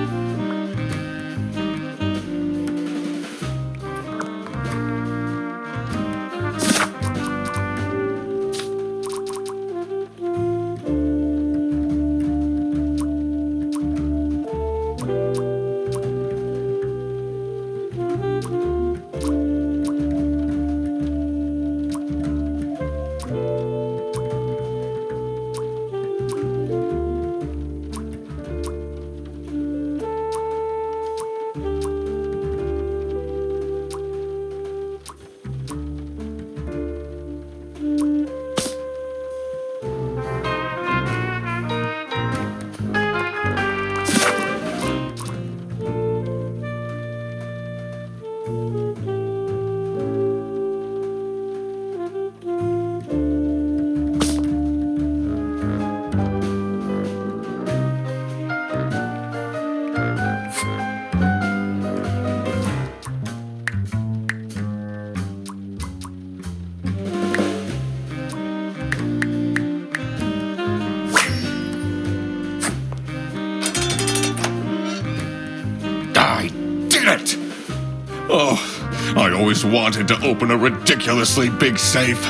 always wanted to open a ridiculously big safe.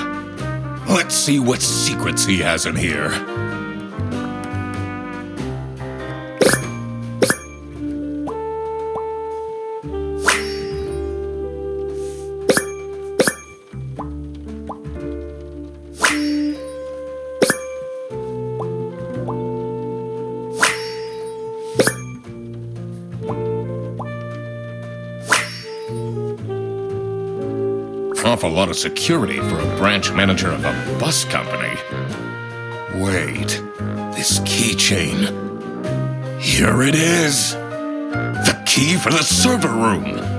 Let's see what secrets he has in here. Awful lot of security for a branch manager of a bus company. Wait, this keychain. Here it is. The key for the server room.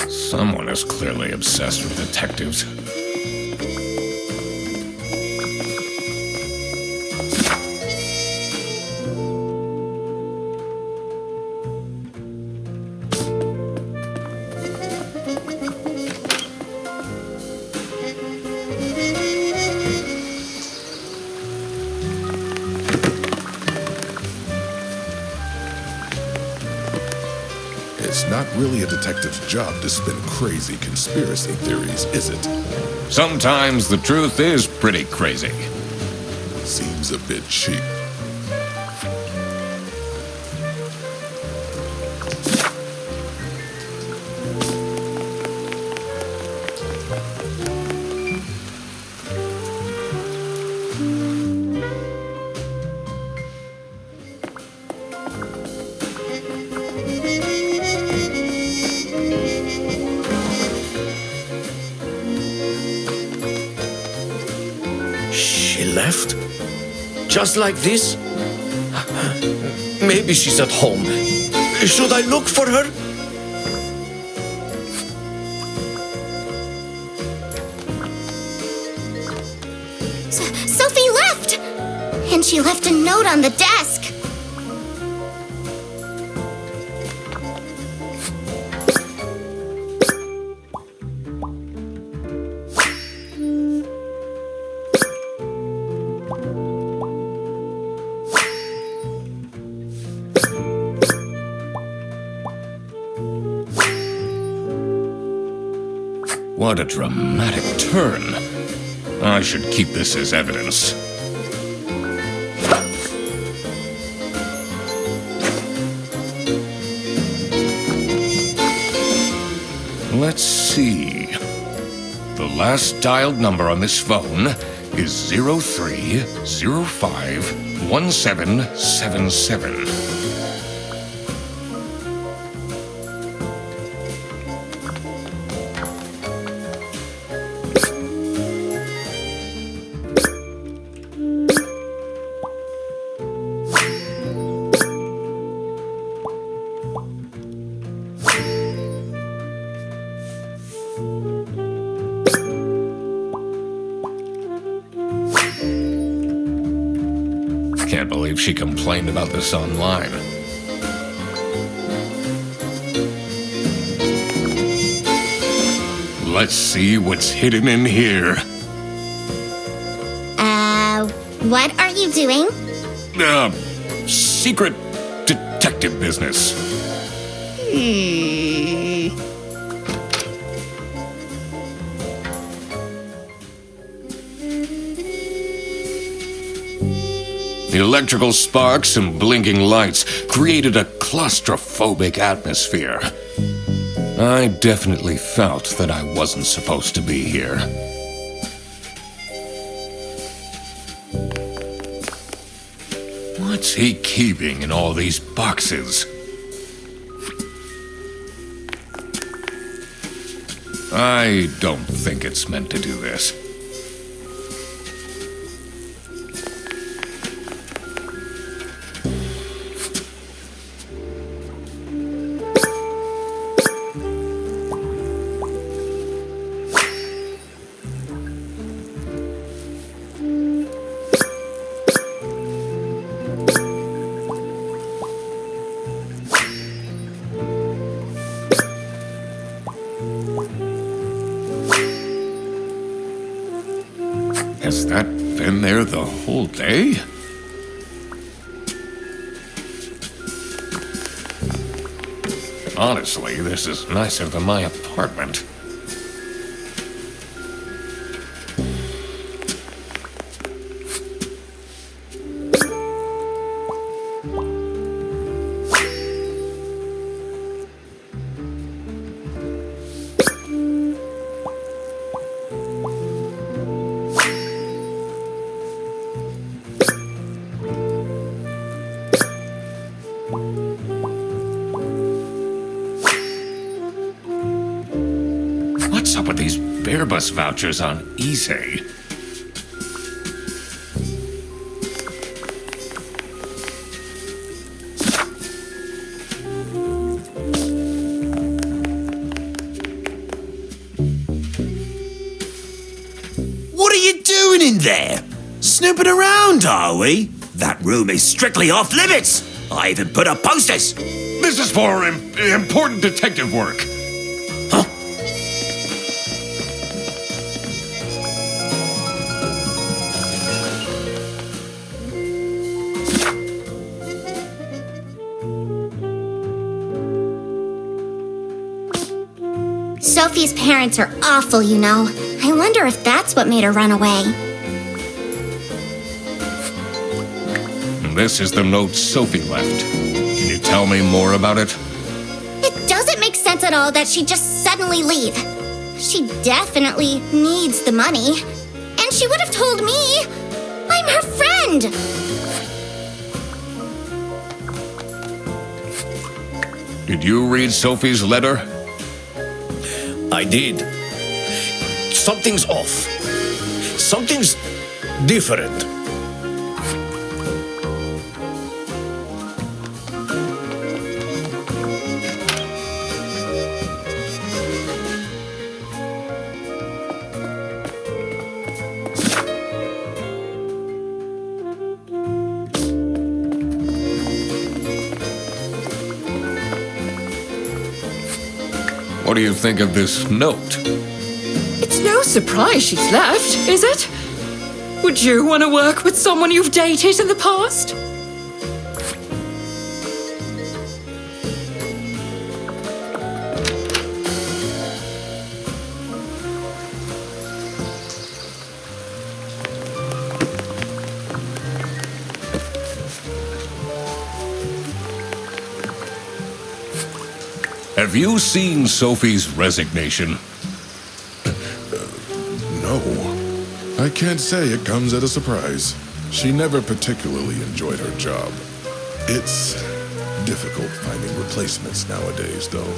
Someone is clearly obsessed with detectives. It's not really a detective's job to spin crazy conspiracy theories, is it? Sometimes the truth is pretty crazy. Seems a bit cheap. She left? Just like this? Maybe she's at home. Should I look for her? Sophie left! And she left a note on the desk. What a dramatic turn. I should keep this as evidence. Let's see. The last dialed number on this phone is 03051777. Can't believe she complained about this online. Let's see what's hidden in here. What are you doing? Secret detective business. The electrical sparks and blinking lights created a claustrophobic atmosphere. I definitely felt that I wasn't supposed to be here. What's he keeping in all these boxes? I don't think it's meant to do this. Has that been there the whole day? Honestly, this is nicer than my apartment. What's up with these Airbus vouchers on eBay? What are you doing in there? Snooping around, are we? That room is strictly off limits. I even put up posters. This is for important detective work. Sophie's parents are awful, you know. I wonder if that's what made her run away. This is the note Sophie left. Can you tell me more about it? It doesn't make sense at all that she'd just suddenly leave. She definitely needs the money. And she would have told me. I'm her friend. Did you read Sophie's letter? I did. Something's off. Something's different. What do you think of this note? It's no surprise she's left, is it? Would you want to work with someone you've dated in the past? Have you seen Sophie's resignation? No. I can't say it comes at a surprise. She never particularly enjoyed her job. It's difficult finding replacements nowadays, though.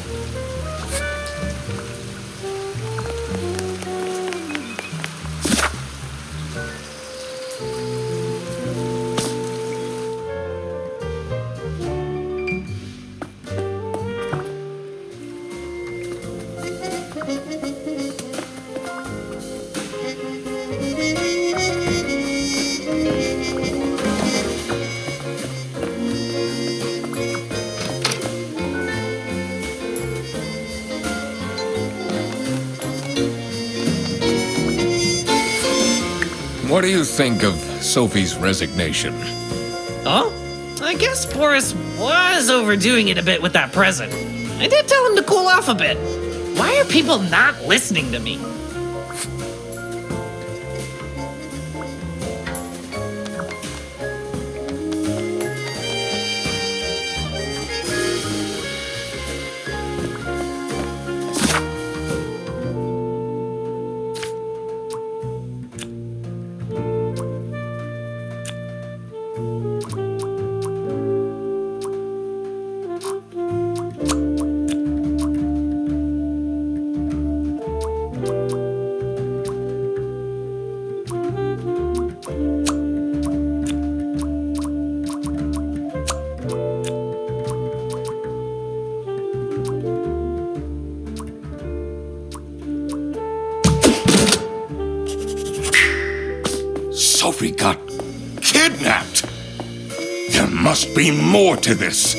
What do you think of Sophie's resignation? Oh? I guess Boris was overdoing it a bit with that present. I did tell him to cool off a bit. Why are people not listening to me? Sophie got kidnapped. There must be more to this.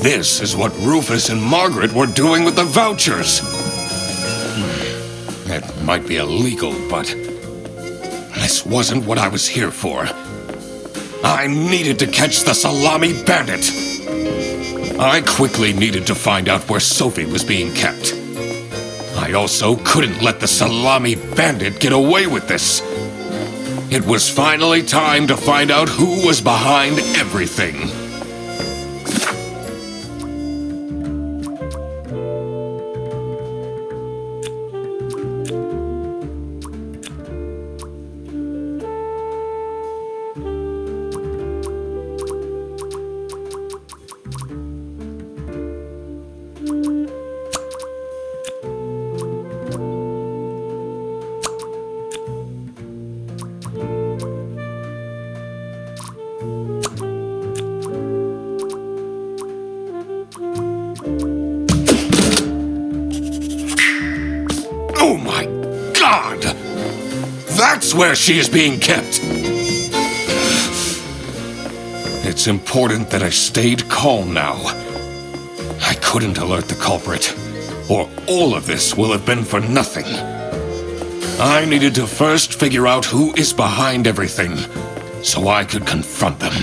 This is what Rufus and Margaret were doing with the vouchers. It might be illegal, but this wasn't what I was here for. I needed to catch the Salami bandit. I quickly needed to find out where Sophie was being kept. I also couldn't let the Salami bandit get away with this. It was finally time to find out who was behind everything. Oh my God! That's where she is being kept! It's important that I stayed calm now. I couldn't alert the culprit, or all of this will have been for nothing. I needed to first figure out who is behind everything, so I could confront them.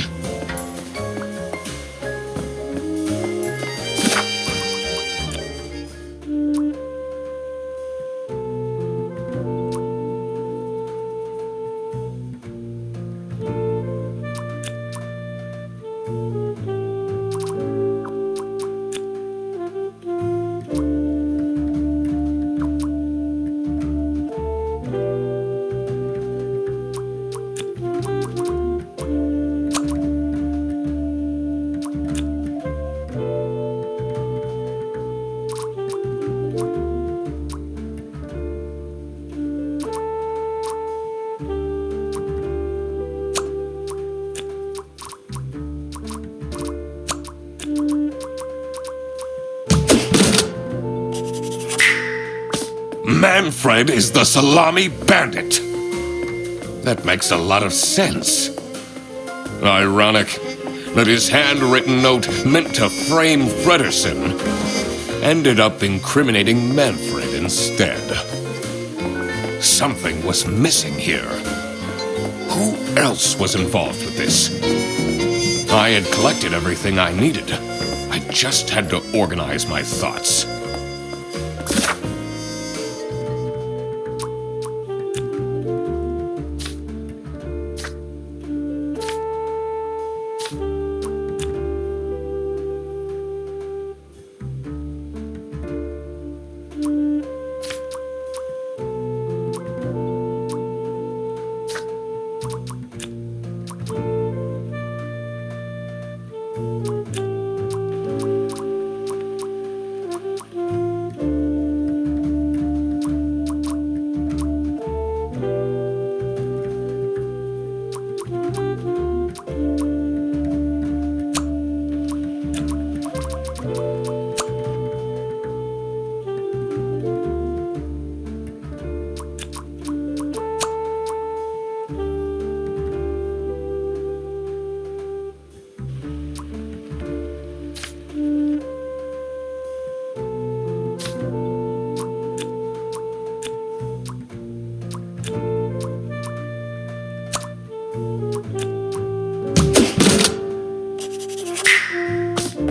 Manfred is the Salami bandit. That makes a lot of sense. Ironic that his handwritten note meant to frame Fredersen ended up incriminating Manfred instead. Something was missing here. Who else was involved with this? I had collected everything I needed. I just had to organize my thoughts.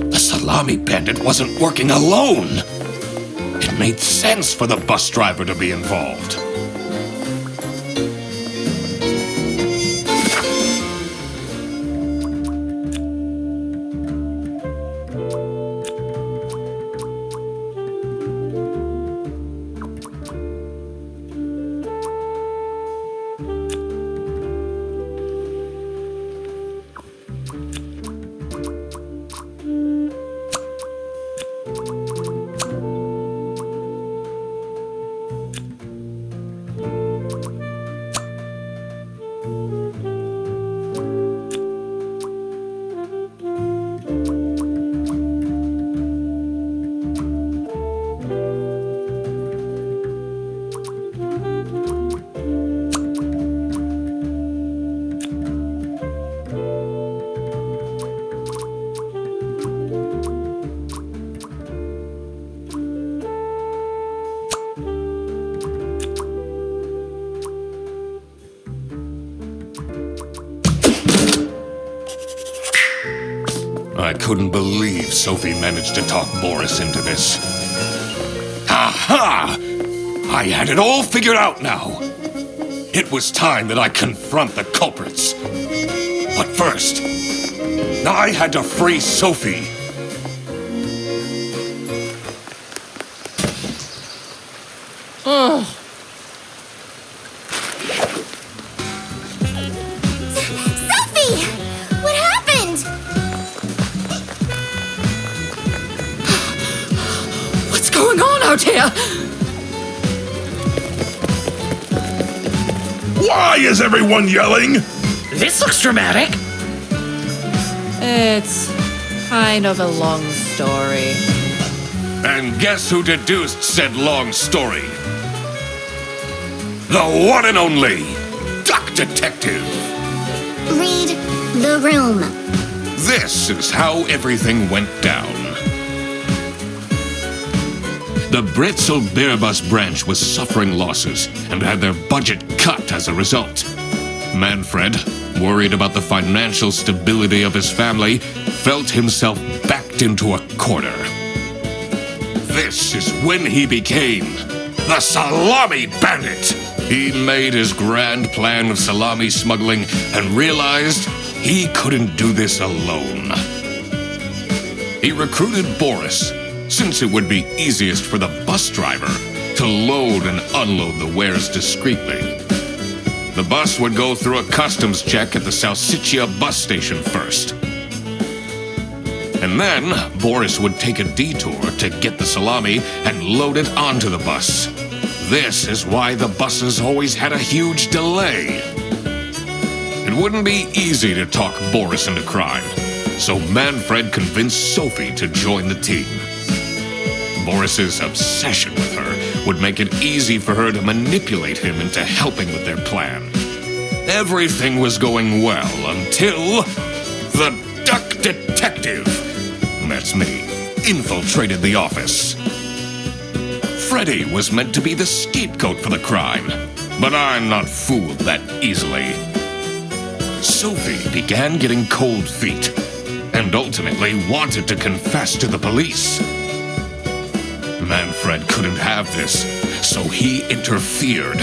Salami bandit wasn't working alone. It made sense for the bus driver to be involved. I couldn't believe Sophie managed to talk Boris into this. Aha! I had it all figured out now. It was time that I confront the culprits. But first, I had to free Sophie. Sophie! What happened? What's going on out here? Why is everyone yelling? This looks dramatic. It's kind of a long story. And guess who deduced said long story? The one and only Duck Detective. Read the room. This is how everything went down. The Bretzel Beerbus branch was suffering losses and had their budget cut as a result. Manfred, worried about the financial stability of his family, felt himself backed into a corner. This is when he became the Salami Bandit. He made his grand plan of salami smuggling and realized he couldn't do this alone. He recruited Boris, since it would be easiest for the bus driver to load and unload the wares discreetly. The bus would go through a customs check at the Salsiccia bus station first. And then Boris would take a detour to get the salami and load it onto the bus. This is why the buses always had a huge delay. It wouldn't be easy to talk Boris into crime, so Manfred convinced Sophie to join the team. Boris's obsession with her would make it easy for her to manipulate him into helping with their plan. Everything was going well until the Duck Detective, that's me, infiltrated the office. Freddy was meant to be the scapegoat for the crime, but I'm not fooled that easily. Sophie began getting cold feet and ultimately wanted to confess to the police. Manfred couldn't have this, so he interfered.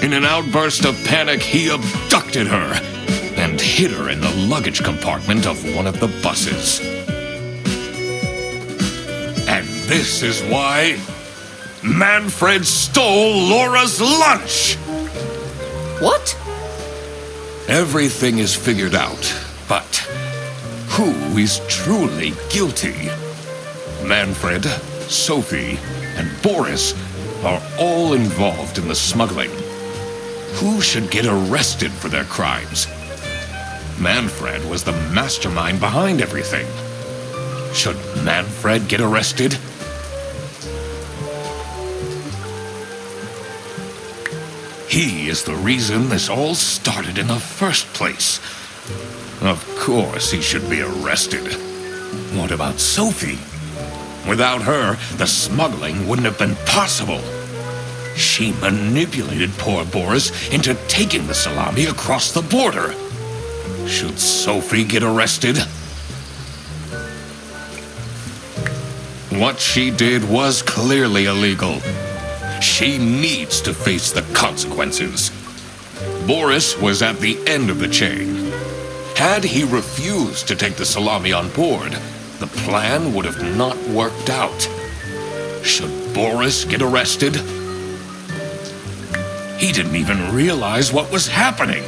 In an outburst of panic, he abducted her and hid her in the luggage compartment of one of the buses. And this is why Manfred stole Laura's lunch! What? Everything is figured out, but who is truly guilty? Manfred, Sophie, and Boris are all involved in the smuggling. Who should get arrested for their crimes? Manfred was the mastermind behind everything. Should Manfred get arrested? He is the reason this all started in the first place. Of course he should be arrested. What about Sophie? Without her, the smuggling wouldn't have been possible. She manipulated poor Boris into taking the salami across the border. Should Sophie get arrested? What she did was clearly illegal. She needs to face the consequences. Boris was at the end of the chain. Had he refused to take the salami on board, the plan would have not worked out. Should Boris get arrested? He didn't even realize what was happening.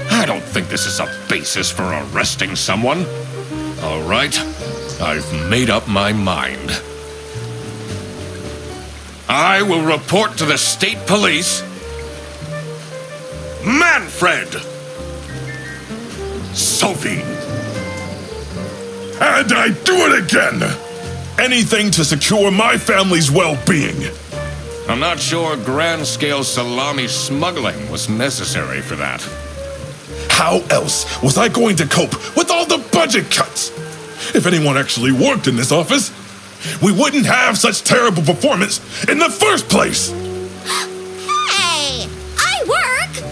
I don't think this is a basis for arresting someone. All right, I've made up my mind. I will report to the state police. Manfred! Sophie! And I do it again! Anything to secure my family's well-being. I'm not sure grand-scale salami smuggling was necessary for that. How else was I going to cope with all the budget cuts? If anyone actually worked in this office, we wouldn't have such terrible performance in the first place! Hey! I work!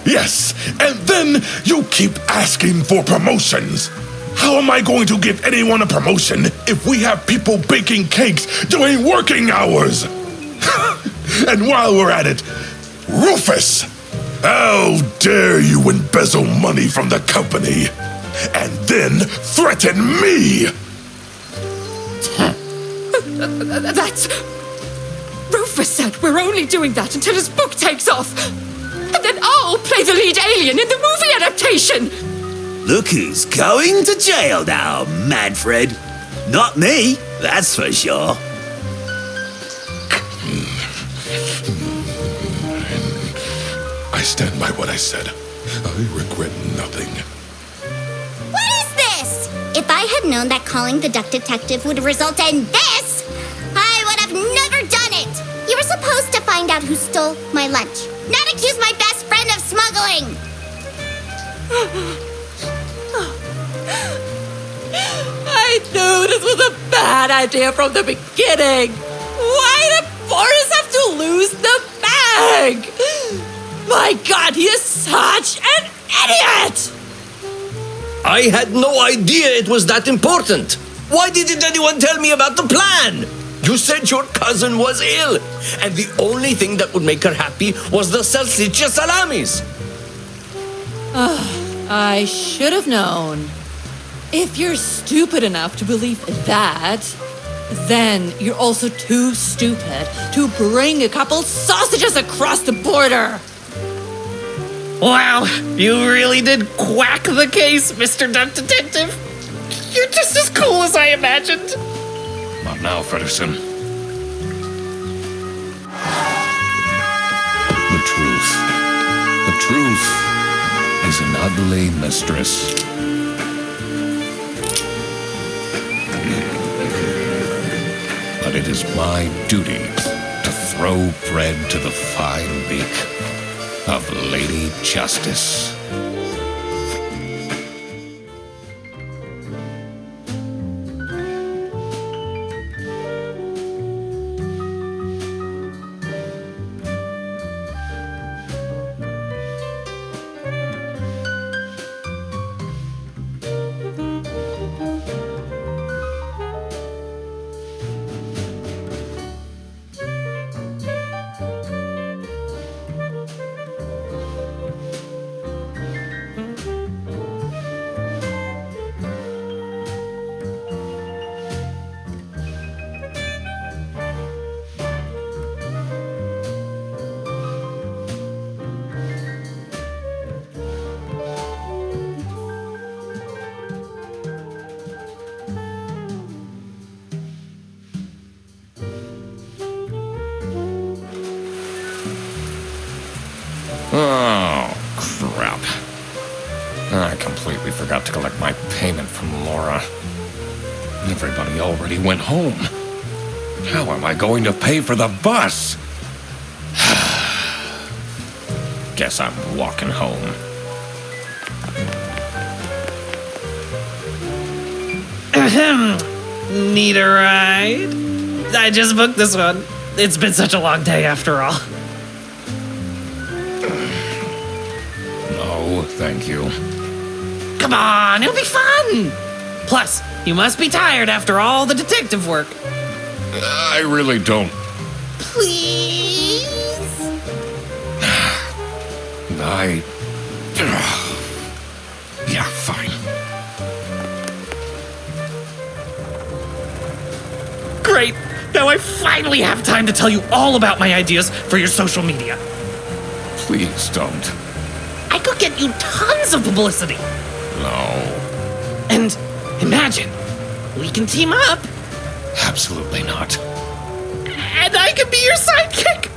Yes, and then you keep asking for promotions. How am I going to give anyone a promotion if we have people baking cakes during working hours? And while we're at it, Rufus! How dare you embezzle money from the company and then threaten me? That's... Rufus said we're only doing that until his book takes off. And then I'll play the lead alien in the movie adaptation. Look who's going to jail now, Manfred. Not me, that's for sure. I stand by what I said. I regret nothing. What is this? If I had known that calling the Duck Detective would result in this, I would have never done it. You were supposed to find out who stole my lunch, not accuse my best friend of smuggling. I knew this was a bad idea from the beginning. Why did Boris have to lose the bag? My God, he is such an idiot! I had no idea it was that important. Why didn't anyone tell me about the plan? You said your cousin was ill, and the only thing that would make her happy was the salsiccia salamis. I should have known. If you're stupid enough to believe that, then you're also too stupid to bring a couple sausages across the border. Wow, you really did quack the case, Mr. Duck Detective. You're just as cool as I imagined. Not now, Fredderson. The truth. The truth is an ugly mistress. But it is my duty to throw bread to the fine beak of Lady Justice. Oh, crap. I completely forgot to collect my payment from Laura. Everybody already went home. How am I going to pay for the bus? Guess I'm walking home. Need a ride? I just booked this one. It's been such a long day after all. No, thank you. Come on, it'll be fun! Plus, you must be tired after all the detective work. I really don't. Please? Yeah, fine. Great! Now I finally have time to tell you all about my ideas for your social media. Please don't. I could get you tons of publicity. No. And imagine, we can team up. Absolutely not. And I can be your sidekick.